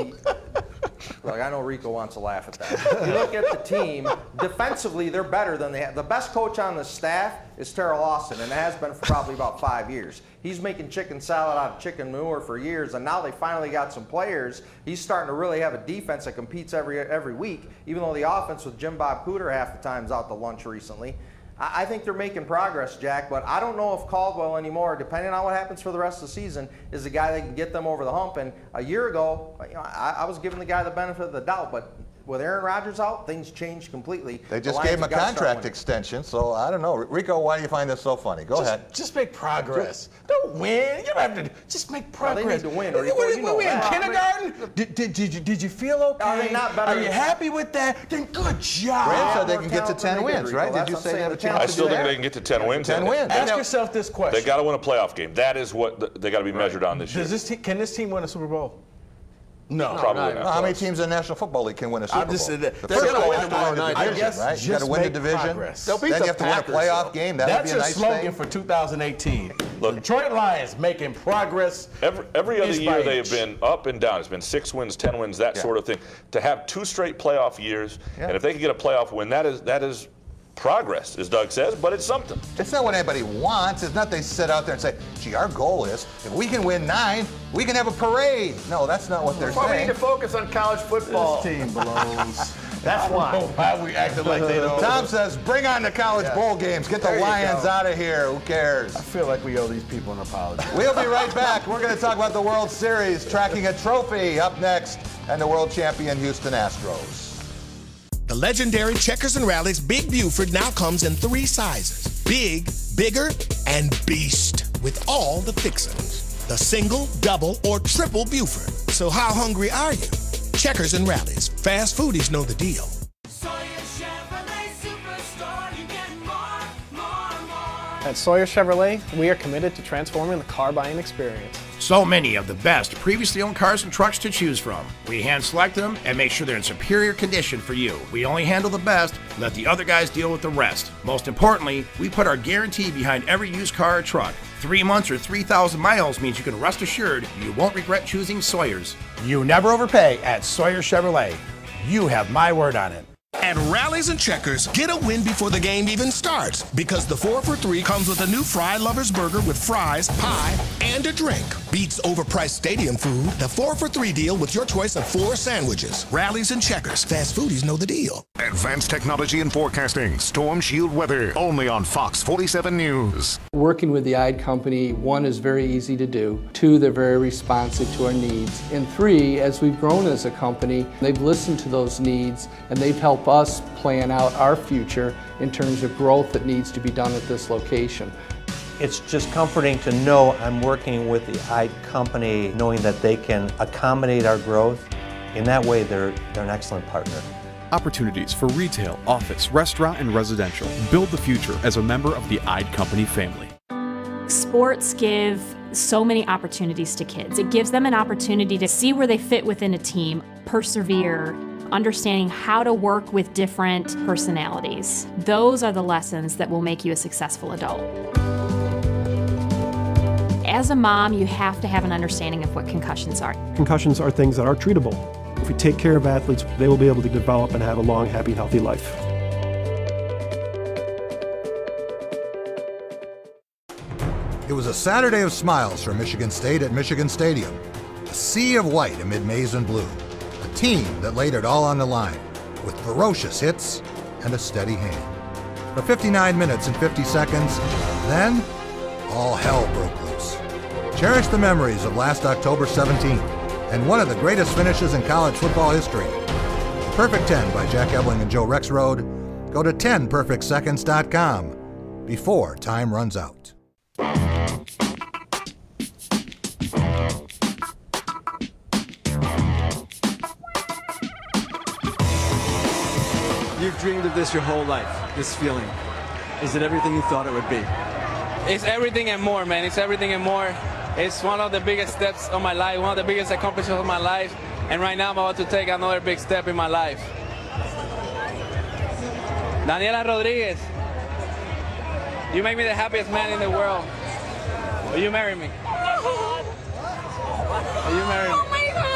Look, I know Rico wants to laugh at that. You look at the team, defensively, they're better than they have. The best coach on the staff is Terrell Austin, and it has been for probably about 5 years. He's making chicken salad out of chicken manure for years, and now they finally got some players. He's starting to really have a defense that competes every week, even though the offense with Jim Bob Cooter half the time's out to lunch recently. I think they're making progress, Jack, but I don't know if Caldwell anymore, depending on what happens for the rest of the season, is the guy that can get them over the hump. And a year ago, I was giving the guy the benefit of the doubt, but with Aaron Rodgers out, things changed completely. They just gave him a contract extension, so I don't know. Rico, why do you find this so funny? Go ahead. Just make progress. Don't win. You don't have to. Just make progress. Well, they need to win. Were we in kindergarten? Did you feel okay? Are they not better? Are you happy with that? Then good job. Graham said they can get to 10 wins, right? Did you say they have a chance? I still think they can get to 10 wins. 10 wins. Ask yourself this question. They got to win a playoff game. That is what they got to be measured on this year. Can this team win a Super Bowl? No, probably not. How many teams in the National Football League can win a Super Bowl? They're going to win tomorrow night. I guess right? You got to win the division. Then you have to win a playoff game. That would be a nice thing. That's your slogan for 2018. Look, Detroit Lions making progress. Every other year they have been up and down. It's been 6 wins, 10 wins, that sort of thing. To have 2 straight playoff years, and if they can get a playoff win, that is progress, as Doug says, but it's something. It's not what anybody wants. It's not they sit out there and say, gee, our goal is, if we can win 9, we can have a parade. No, that's not what they're saying. We need to focus on college football. This team blows. That's why. Why we acting like they don't. Tom says, bring on the college bowl games. Get the Lions out of here. Who cares? I feel like we owe these people an apology. We'll be right back. We're going to talk about the World Series, tracking a trophy up next, and the world champion Houston Astros. The legendary Checkers and Rallies Big Buford now comes in 3 sizes. Big, bigger, and beast with all the fixings. The single, double, or triple Buford. So how hungry are you? Checkers and Rallies. Fast foodies know the deal. At Sawyer Chevrolet, we are committed to transforming the car buying experience. So many of the best previously owned cars and trucks to choose from. We hand select them and make sure they're in superior condition for you. We only handle the best, let the other guys deal with the rest. Most importantly, we put our guarantee behind every used car or truck. 3 months or 3,000 miles means you can rest assured you won't regret choosing Sawyer's. You never overpay at Sawyer Chevrolet. You have my word on it. At Rallies and Checkers, get a win before the game even starts, because the 4 for $3 comes with a new Fry Lovers Burger with fries, pie, and a drink. Beats overpriced stadium food, the 4 for $3 deal with your choice of 4 sandwiches. Rallies and Checkers, fast foodies know the deal. Advanced technology and forecasting, Storm Shield weather, only on Fox 47 News. Working with the Ide Company, 1, is very easy to do. 2, they're very responsive to our needs. And 3, as we've grown as a company, they've listened to those needs and they've helped us plan out our future in terms of growth that needs to be done at this location. It's just comforting to know I'm working with the Ide Company, knowing that they can accommodate our growth. In that way, they're an excellent partner. Opportunities for retail, office, restaurant, and residential. Build the future as a member of the Ide Company family. Sports give so many opportunities to kids. It gives them an opportunity to see where they fit within a team, persevere, understanding how to work with different personalities. Those are the lessons that will make you a successful adult. As a mom, you have to have an understanding of what concussions are. Concussions are things that are treatable. If we take care of athletes, they will be able to develop and have a long, happy, healthy life. It was a Saturday of smiles for Michigan State at Michigan Stadium. A sea of white amid maize and blue. A team that laid it all on the line with ferocious hits and a steady hand. For 59 minutes and 50 seconds, then all hell broke loose. Cherish the memories of last October 17th and one of the greatest finishes in college football history. Perfect 10 by Jack Ebling and Joe Rexrode. Go to 10perfectseconds.com before time runs out. You've dreamed of this your whole life, this feeling. Is it everything you thought it would be? It's everything and more, man. It's everything and more. It's one of the biggest steps of my life, one of the biggest accomplishments of my life. And right now I'm about to take another big step in my life. Daniela Rodriguez, you make me the happiest man in the world. Will you marry me? Will you marry me? Oh my God!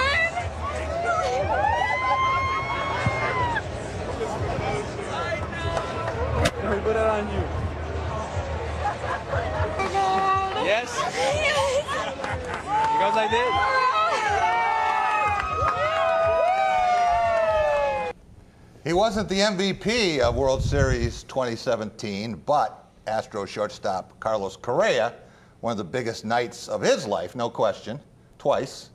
Yes, I did. He wasn't the MVP of World Series 2017, but Astros shortstop Carlos Correa, one of the biggest nights of his life, no question, twice.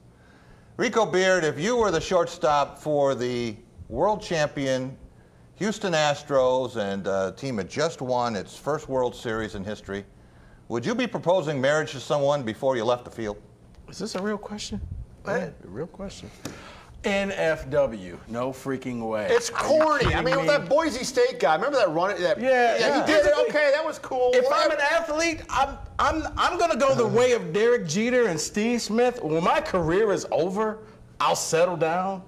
Rico Beard, if you were the shortstop for the world champion Houston Astros and a team had just won its first World Series in history, would you be proposing marriage to someone before you left the field? Is this a real question? Yeah, a real question. NFW, no freaking way. It's corny. I mean, with that Boise State guy, remember that run? That, yeah, he did it. Okay, that was cool. If I'm an athlete, I'm gonna go the way of Derek Jeter and Steve Smith. When my career is over, I'll settle down.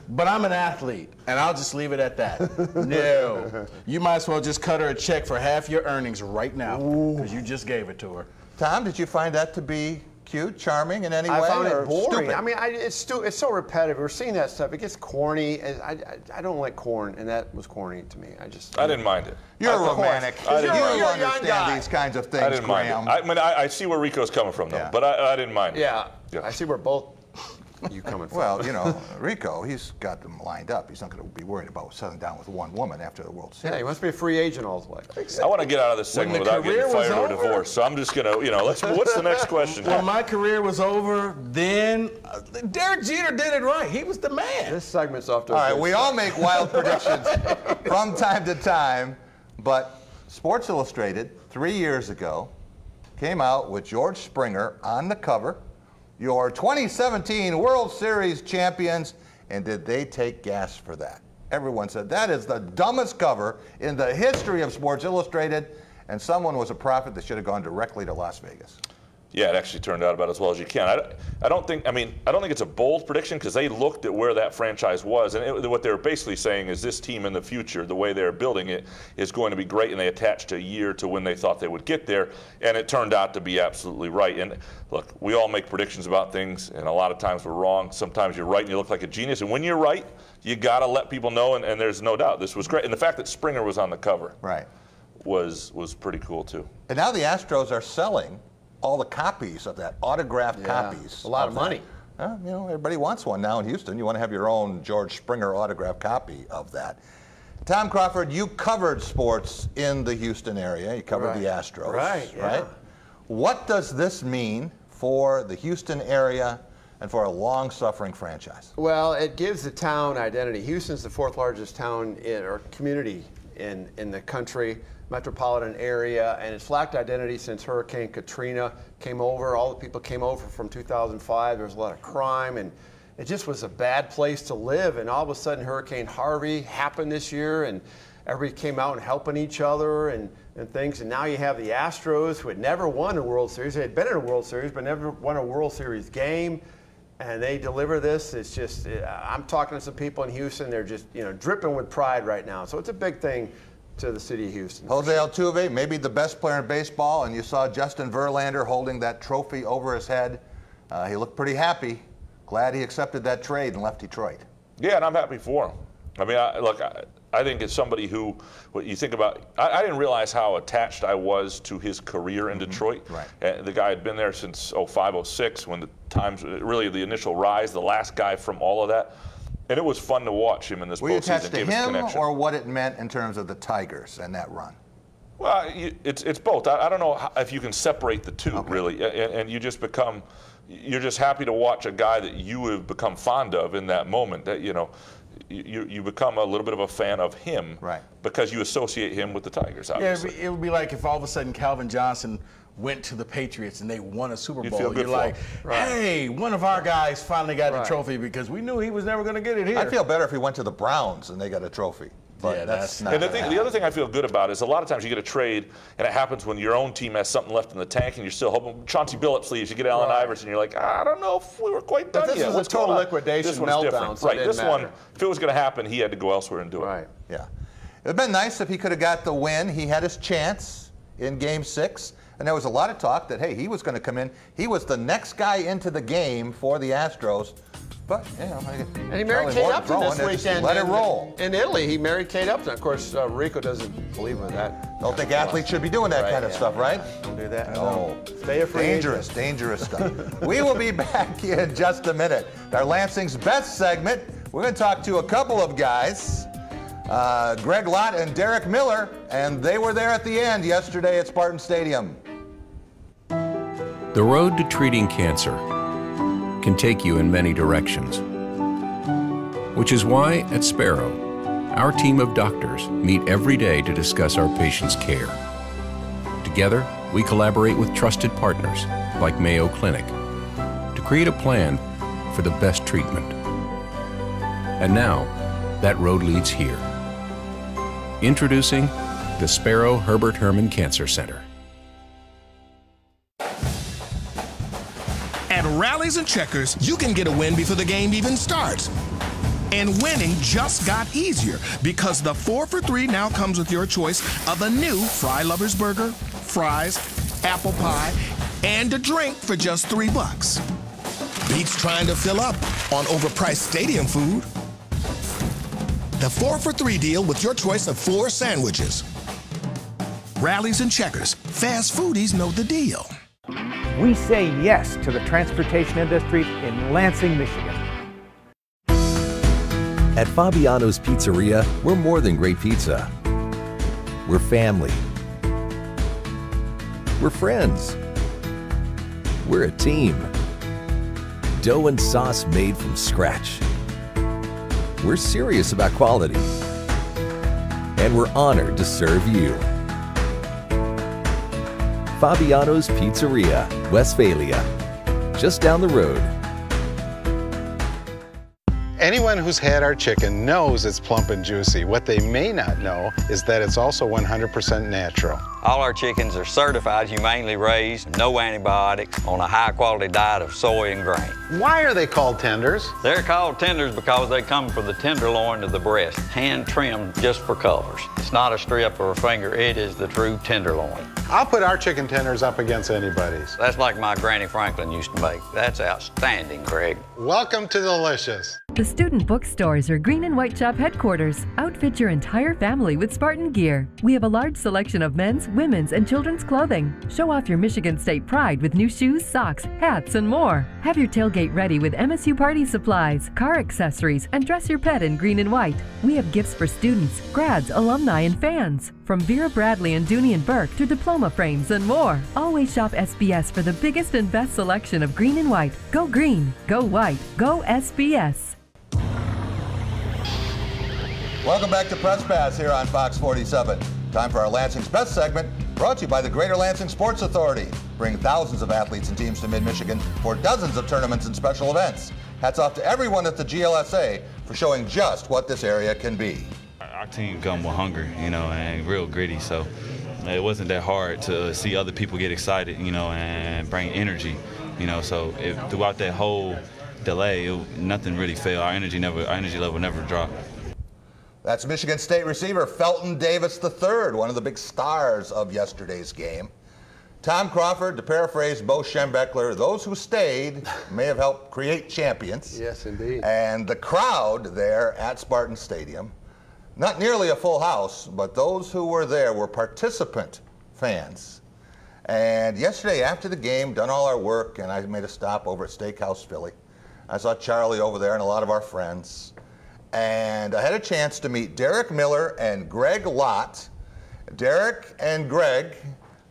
But I'm an athlete, and I'll just leave it at that. No, you might as well just cut her a check for half your earnings right now, because you just gave it to her. Tom, did you find that to be cute, charming in any way? I found it boring. Stupid? I mean, it's so repetitive. We're seeing that stuff. It gets corny. I don't like corn, and that was corny to me. I didn't mind it. You're a romantic. You understand these kinds of things, I didn't mind it. I mean, I see where Rico's coming from, though, but I didn't mind it. Yeah, I see where both you coming from. Well, you know, Rico, he's got them lined up. He's not going to be worried about settling down with one woman after the World Series. Yeah, he must be a free agent all his life. I want to get out of this segment without getting fired or divorced, so I'm just going to, what's the next question? When my career was over, then Derek Jeter did it right. He was the man. This segment's off to all right, we all make wild predictions from time to time, but Sports Illustrated 3 years ago came out with George Springer on the cover, your 2017 World Series champions, and did they take gas for that? Everyone said that is the dumbest cover in the history of Sports Illustrated, and someone was a prophet that should have gone directly to Las Vegas. Yeah, it actually turned out about as well as you can. I don't think it's a bold prediction because they looked at where that franchise was, and what they were basically saying is this team in the future, the way they're building it, is going to be great, and they attached a year to when they thought they would get there, and it turned out to be absolutely right. And look, we all make predictions about things, and a lot of times we're wrong. Sometimes you're right and you look like a genius, and when you're right, you got to let people know, and there's no doubt this was great. And the fact that Springer was on the cover was pretty cool, too. And now the Astros are selling all the copies of that, autographed copies. A lot of money. Everybody wants one now in Houston. You want to have your own George Springer autographed copy of that. Tom Crawford, you covered sports in the Houston area. You covered the Astros. Right? What does this mean for the Houston area and for a long-suffering franchise? Well, it gives the town identity. Houston's the fourth largest town or community in the country, metropolitan area, and it's lacked identity since Hurricane Katrina came over. All the people came over from 2005. There was a lot of crime, and it just was a bad place to live. And all of a sudden, Hurricane Harvey happened this year, and everybody came out and helping each other and things. And now you have the Astros, who had never won a World Series. They had been in a World Series, but never won a World Series game. And they deliver this. It's just, I'm talking to some people in Houston. They're just, dripping with pride right now. So it's a big thing to the city of Houston. Jose Altuve, maybe the best player in baseball, and you saw Justin Verlander holding that trophy over his head. He looked pretty happy. Glad he accepted that trade and left Detroit. Yeah, and I'm happy for him. I mean, I think it's somebody who, what you think about, I didn't realize how attached I was to his career in Detroit. The guy had been there since 05, 06, when the times, really the initial rise, the last guy from all of that. And it was fun to watch him in this postseason. Were you attached to him or what it meant in terms of the Tigers and that run? Well, it's both. I don't know if you can separate the two, really. And you just become, you're just happy to watch a guy that you have become fond of in that moment. That, you become a little bit of a fan of him because you associate him with the Tigers, obviously. Yeah, it would be like if all of a sudden Calvin Johnson went to the Patriots and they won a Super Bowl. Feel good. You're like, hey, one of our guys finally got the trophy because we knew he was never going to get it here. I'd feel better if he went to the Browns and they got a trophy. But that's not. And the other thing I feel good about is a lot of times you get a trade, and it happens when your own team has something left in the tank, and you're still hoping. Chauncey Billups leaves, you get Allen Iverson, you're like, I don't know if we were quite done yet. This was a total liquidation meltdown. So this one, if it was going to happen, he had to go elsewhere and do it. Yeah. It would have been nice if he could have got the win. He had his chance in Game 6. And there was a lot of talk that, hey, he was going to come in. He was the next guy into the game for the Astros. But, you know, and he married Kate Upton this weekend. Let it roll. In Italy, he married Kate Upton. Of course, Rico doesn't believe in that. Don't think athletes should be doing that kind of stuff, right? Don't do that. No. Stay a free Dangerous, agent. dangerous stuff. We will be back in just a minute. Our Lansing's Best segment. We're going to talk to a couple of guys, Greg Lott and Derek Miller, and they were there at the end yesterday at Spartan Stadium. The road to treating cancer can take you in many directions, which is why at Sparrow, our team of doctors meet every day to discuss our patients' care. Together, we collaborate with trusted partners like Mayo Clinic to create a plan for the best treatment. And now, that road leads here. Introducing the Sparrow Herbert Herman Cancer Center. At Rallies and Checkers, you can get a win before the game even starts. And winning just got easier because the 4 for $3 now comes with your choice of a new Fry Lovers Burger, fries, apple pie, and a drink for just $3. Beats trying to fill up on overpriced stadium food. The 4 for $3 deal with your choice of 4 sandwiches. Rallies and Checkers. Fast foodies know the deal. We say yes to the transportation industry in Lansing, Michigan. At Fabiano's Pizzeria, we're more than great pizza. We're family. We're friends. We're a team. Dough and sauce made from scratch. We're serious about quality. And we're honored to serve you. Fabiano's Pizzeria, Westphalia, just down the road. Anyone who's had our chicken knows it's plump and juicy. What they may not know is that it's also 100% natural. All our chickens are certified, humanely raised, no antibiotics, on a high-quality diet of soy and grain. Why are they called tenders? They're called tenders because they come from the tenderloin of the breast, hand-trimmed just for colors. It's not a strip or a finger, it is the true tenderloin. I'll put our chicken tenders up against anybody's. That's like my Granny Franklin used to make. That's outstanding, Craig. Welcome to Delicious. The student bookstores are Green and White Shop headquarters. Outfit your entire family with Spartan gear. We have a large selection of men's, women's, and children's clothing. Show off your Michigan State pride with new shoes, socks, hats, and more. Have your tailgate ready with MSU party supplies, car accessories, and dress your pet in green and white. We have gifts for students, grads, alumni, and fans. From Vera Bradley and Dooney and Burke to diploma frames and more. Always shop SBS for the biggest and best selection of green and white. Go green, go white, go SBS. Welcome back to Press Pass here on Fox 47. Time for our Lansing's Best segment, brought to you by the Greater Lansing Sports Authority. Bring thousands of athletes and teams to mid-Michigan for dozens of tournaments and special events. Hats off to everyone at the GLSA for showing just what this area can be. Our team come with hunger, you know, and real gritty, so it wasn't that hard to see other people get excited, you know, and bring energy, you know, so throughout that whole delay, nothing really failed. Our energy level never dropped. That's Michigan State receiver Felton Davis III, one of the big stars of yesterday's game. Tom Crawford, to paraphrase Bo Schembechler, those who stayed may have helped create champions. Yes, indeed. And the crowd there at Spartan Stadium, not nearly a full house, but those who were there were participant fans. And yesterday after the game, done all our work, and I made a stop over at Steakhouse Philly. I saw Charlie over there and a lot of our friends. And I had a chance to meet Derek Miller and Greg Lott. Derek and Greg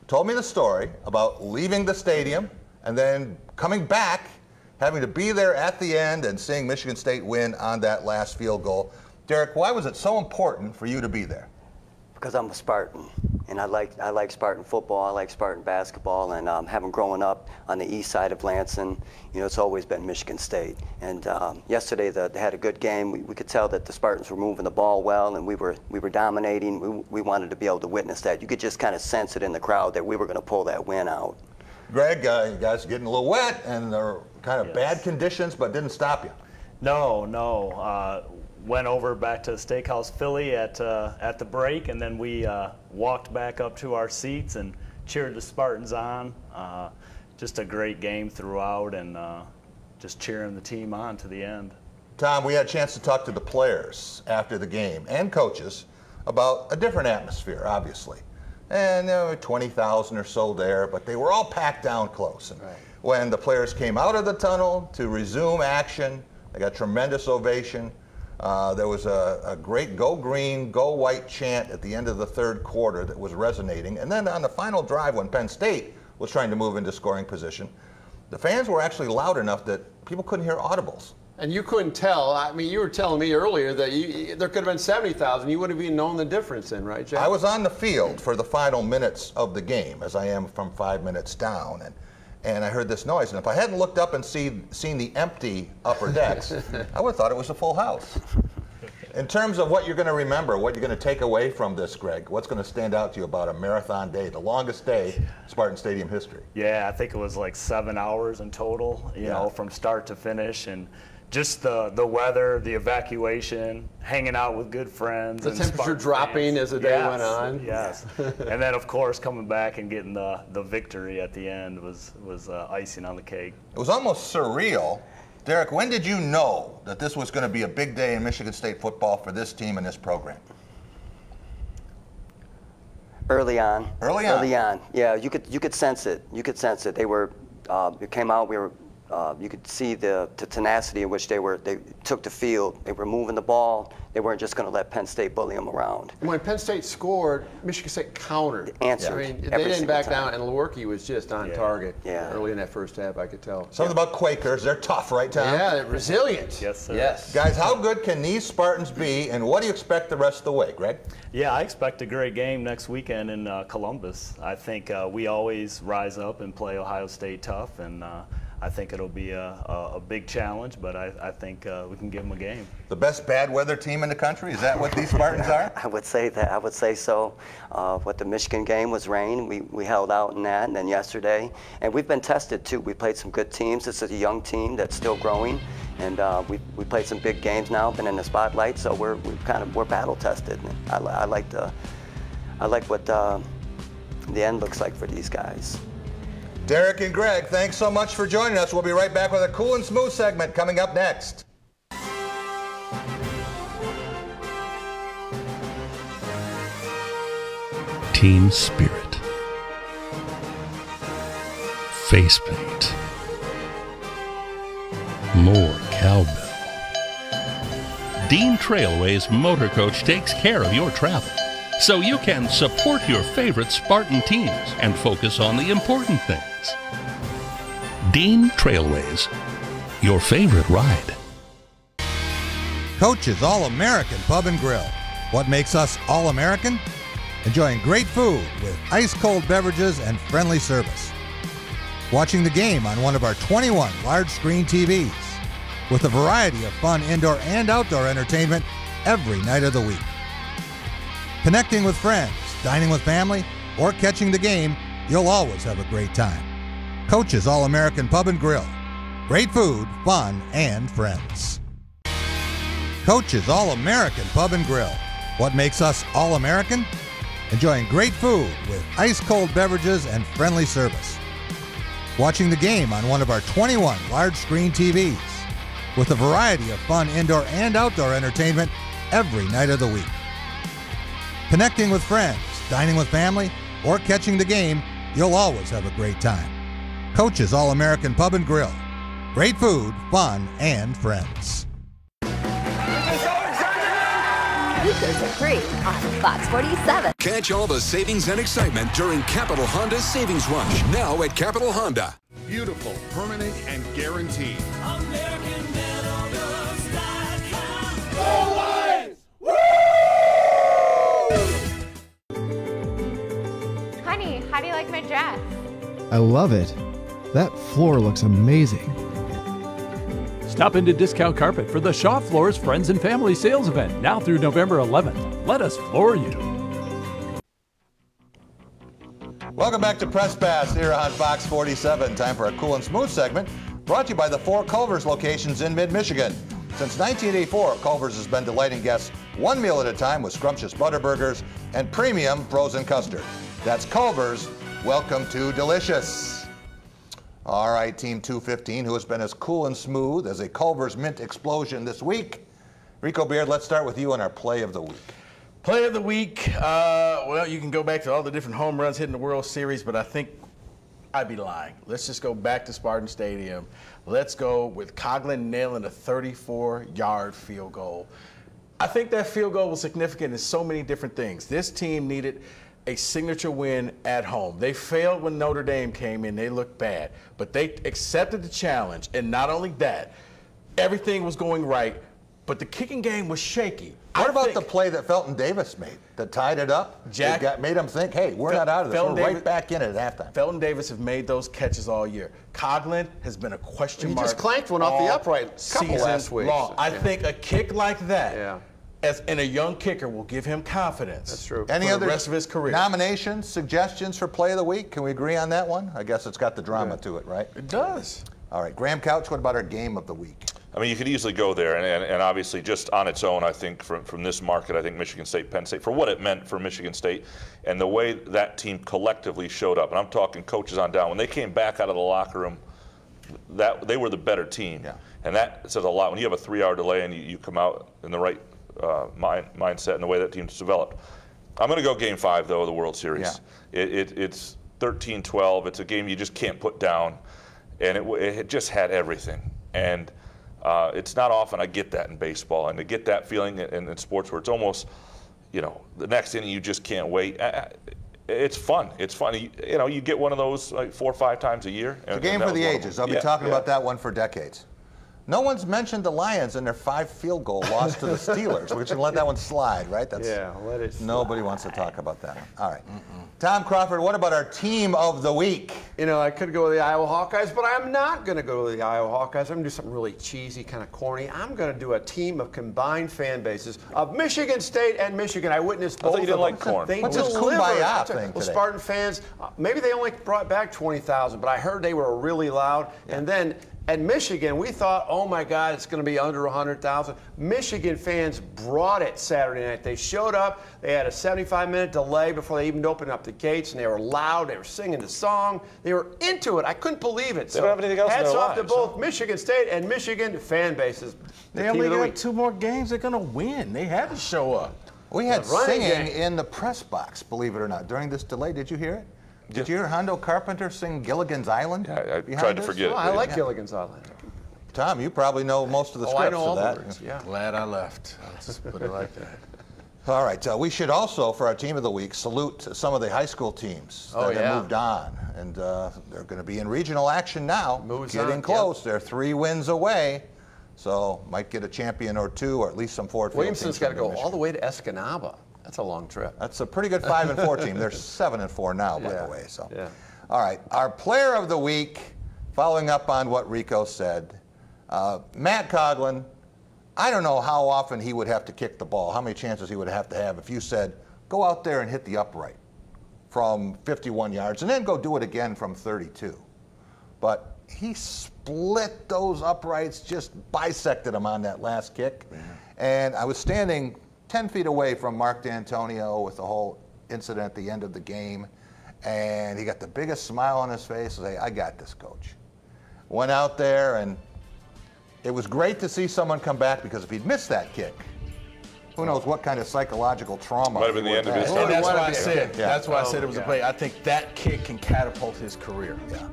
told me the story about leaving the stadium and then coming back, having to be there at the end and seeing Michigan State win on that last field goal. Derek, why was it so important for you to be there? Because I'm a Spartan, and I like Spartan football, I like Spartan basketball, and having grown up on the east side of Lansing, you know, it's always been Michigan State. And yesterday they had a good game. We could tell that the Spartans were moving the ball well, and we were dominating. We wanted to be able to witness that. You could just kind of sense it in the crowd that we were going to pull that win out. Greg, you guys are getting a little wet, and there were kind of bad conditions, but didn't stop you. No. Went over back to Steakhouse Philly at the break, and then we walked back up to our seats and cheered the Spartans on. Just a great game throughout, and just cheering the team on to the end. Tom, we had a chance to talk to the players after the game and coaches about a different atmosphere, obviously. And there were 20,000 or so there, but they were all packed down close. And when the players came out of the tunnel to resume action, they got tremendous ovation. There was a great go green, go white chant at the end of the third quarter that was resonating. And then on the final drive when Penn State was trying to move into scoring position, the fans were actually loud enough that people couldn't hear audibles. And you couldn't tell. I mean, you were telling me earlier that there could have been 70,000. You wouldn't have even known the difference then, right, Jeff? I was on the field for the final minutes of the game, as I am from 5 minutes down, and I heard this noise. And if I hadn't looked up and seen the empty upper decks, I would have thought it was a full house. In terms of what you're going to remember, what you're going to take away from this, Greg, what's going to stand out to you about a marathon day, the longest day in Spartan Stadium history? Yeah, I think it was like 7 hours in total, you know, from start to finish. And just the weather, the evacuation, hanging out with good friends. The temperature dropping as the day went on. Yes. And then, of course, coming back and getting the victory at the end was icing on the cake. It was almost surreal. Derek, when did you know that this was going to be a big day in Michigan State football for this team and this program? Early on. Early on? Early on. Yeah, you could sense it. You could sense it. They were, it came out, you could see the tenacity in which they took the field. They were moving the ball. They weren't just going to let Penn State bully them around. When Penn State scored, Michigan State countered. Answered. I mean, they didn't back down, and Lewerke was just on target early in that first half, I could tell. Something about Quakers. They're tough, right, Tom? Yeah, they're resilient. Yes, sir. Yes. Guys, how good can these Spartans be, and what do you expect the rest of the way, Greg? Yeah, I expect a great game next weekend in Columbus. I think we always rise up and play Ohio State tough, and I think it'll be a big challenge, but I think we can give them a game. The best bad weather team in the country? Is that what these Spartans are? I would say that. I would say so. What the Michigan game was rain. We held out in that, and then yesterday. And we've been tested, too. We played some good teams. This is a young team that's still growing. And we played some big games now, been in the spotlight, so we're battle tested. And I like what the end looks like for these guys. Derek and Greg, thanks so much for joining us. We'll be right back with a cool and smooth segment coming up next. Team spirit. Face paint. More cowbell. Dean Trailway's Motor Coach takes care of your travel, so you can support your favorite Spartan teams and focus on the important things. Dean Trailways, your favorite ride. Coach's All-American Pub and Grill. What makes us All-American? Enjoying great food with ice-cold beverages and friendly service. Watching the game on one of our 21 large-screen TVs with a variety of fun indoor and outdoor entertainment every night of the week. Connecting with friends, dining with family, or catching the game, you'll always have a great time. Coach's All-American Pub and Grill. Great food, fun, and friends. Coach's All-American Pub and Grill. What makes us All-American? Enjoying great food with ice-cold beverages and friendly service. Watching the game on one of our 21 large-screen TVs with a variety of fun indoor and outdoor entertainment every night of the week. Connecting with friends, dining with family, or catching the game, you'll always have a great time. Coach's All-American Pub and Grill. Great food, fun, and friends. Weekdays at 3 on Fox 47. Catch all the savings and excitement during Capital Honda's Savings Rush, now at Capital Honda. Beautiful, permanent, and guaranteed. Go Lions! Woo! Honey, how do you like my dress? I love it. That floor looks amazing. Stop into Discount Carpet for the Shaw Floors Friends and Family Sales Event, now through November 11th. Let us floor you. Welcome back to Press Pass here on Fox 47. Time for a cool and smooth segment brought to you by the 4 Culver's locations in mid-Michigan. Since 1984, Culver's has been delighting guests one meal at a time with scrumptious Butterburgers and premium frozen custard. That's Culver's. Welcome to Delicious. All right, Team 215, who has been as cool and smooth as a Culver's mint explosion this week. Rico Beard, let's start with you on our play of the week. Play of the week, well, you can go back to all the different home runs hitting the World Series, but I think I'd be lying. Let's just go back to Spartan Stadium. Let's go with Coughlin nailing a 34-yard field goal. I think that field goal was significant in so many different things. This team needed a signature win at home. They failed when Notre Dame came in. They looked bad. But they accepted the challenge, and not only that, everything was going right, but the kicking game was shaky. What about the play that Felton Davis made that tied it up? Made them think, hey, we're not out of this. We're right back in it at halftime. Felton Davis have made those catches all year. Coughlin has been a question mark. He just clanked one off the upright couple last week. I think a kick like that, and a young kicker, will give him confidence. That's true. Any other the rest of his career. Nominations, suggestions for play of the week? Can we agree on that one? I guess it's got the drama to it, right? It does. All right, Graham Couch, what about our game of the week? I mean, you could easily go there, and obviously just on its own, I think from this market, I think Michigan State, Penn State, for what it meant for Michigan State and the way that team collectively showed up, and I'm talking coaches on down, when they came back out of the locker room, that they were the better team. Yeah. And that says a lot. When you have a 3-hour delay and you come out in the right mindset and the way that team's developed. I'm going to go Game 5, though, of the World Series. Yeah. It's 13-12. It's a game you just can't put down, and it just had everything. And it's not often I get that in baseball, and to get that feeling in sports where it's almost, the next inning you just can't wait. It's fun. It's fun. You get one of those like 4 or 5 times a year. It's a game for the ages. I'll be talking about that one for decades. No one's mentioned the Lions and their 5 field goal loss to the Steelers. We're just going to let that one slide, right? Let it slide. Nobody wants to talk about that one. All right. Tom Crawford, what about our team of the week? I could go with the Iowa Hawkeyes, but I'm not going to go with the Iowa Hawkeyes. I'm going to do something really cheesy, kind of corny. I'm going to do a team of combined fan bases of Michigan State and Michigan. I witnessed both of them. You didn't like corn. They What's this kumbaya thing today? Spartan fans, maybe they only brought back 20,000, but I heard they were really loud. Yeah. And then at Michigan, we thought, oh my God, it's going to be under 100,000. Michigan fans brought it Saturday night. They showed up. They had a 75-minute delay before they even opened up the gates, and they were loud. They were singing the song. They were into it. I couldn't believe it. They don't have anything else in their lives. Hats off to both Michigan State and Michigan fan bases. They only got 2 more games. They're going to win. They had to show up. We had singing in the press box, believe it or not, during this delay. Did you hear it? Did you hear Hondo Carpenter sing Gilligan's Island? Yeah, I tried to forget it. I like Gilligan's Island. Tom, you probably know most of the scripts I know all of that. The words, yeah. Glad I left. I'll just put it like that. All right, we should also, for our team of the week, salute some of the high school teams that have moved on. And they're going to be in regional action now. Getting close. They're 3 wins away. So might get a champion or 2, or at least some Ford Field Williamson's got to go all the way to Escanaba. That's a long trip. That's a pretty good 5-4 team. They're 7-4 now, by the way. So, all right, our player of the week, following up on what Rico said, Matt Coughlin. I don't know how often he would have to kick the ball, how many chances he would have to have if you said, go out there and hit the upright from 51 yards and then go do it again from 32. But he split those uprights, just bisected them on that last kick. And I was standing 10 feet away from Mark D'Antonio with the whole incident at the end of the game, and he got the biggest smile on his face and say, I got this, coach. Went out there, and it was great to see someone come back, because if he'd missed that kick, who knows what kind of psychological trauma. Might have been the end of his career. That's why I said. That's why I said it was a play. I think that kick can catapult his career. Yeah.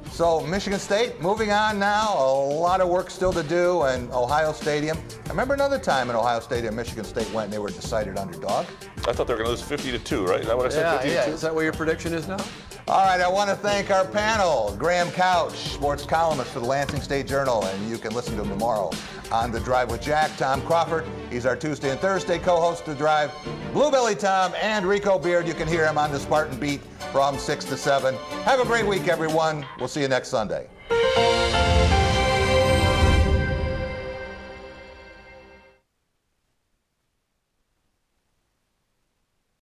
So Michigan State, moving on now. A lot of work still to do, and Ohio Stadium. I remember another time in Ohio Stadium, Michigan State went and they were decided underdog. I thought they were going to lose 50-2, right? Is that what I said? Yeah. Is that what your prediction is now? All right, I want to thank our panel, Graham Couch, sports columnist for the Lansing State Journal, and you can listen to him tomorrow on The Drive with Jack. Tom Crawford, he's our Tuesday and Thursday co-host of The Drive. Bluebelly Tom and Rico Beard, you can hear him on the Spartan Beat from 6 to 7. Have a great week, everyone. We'll see you next Sunday.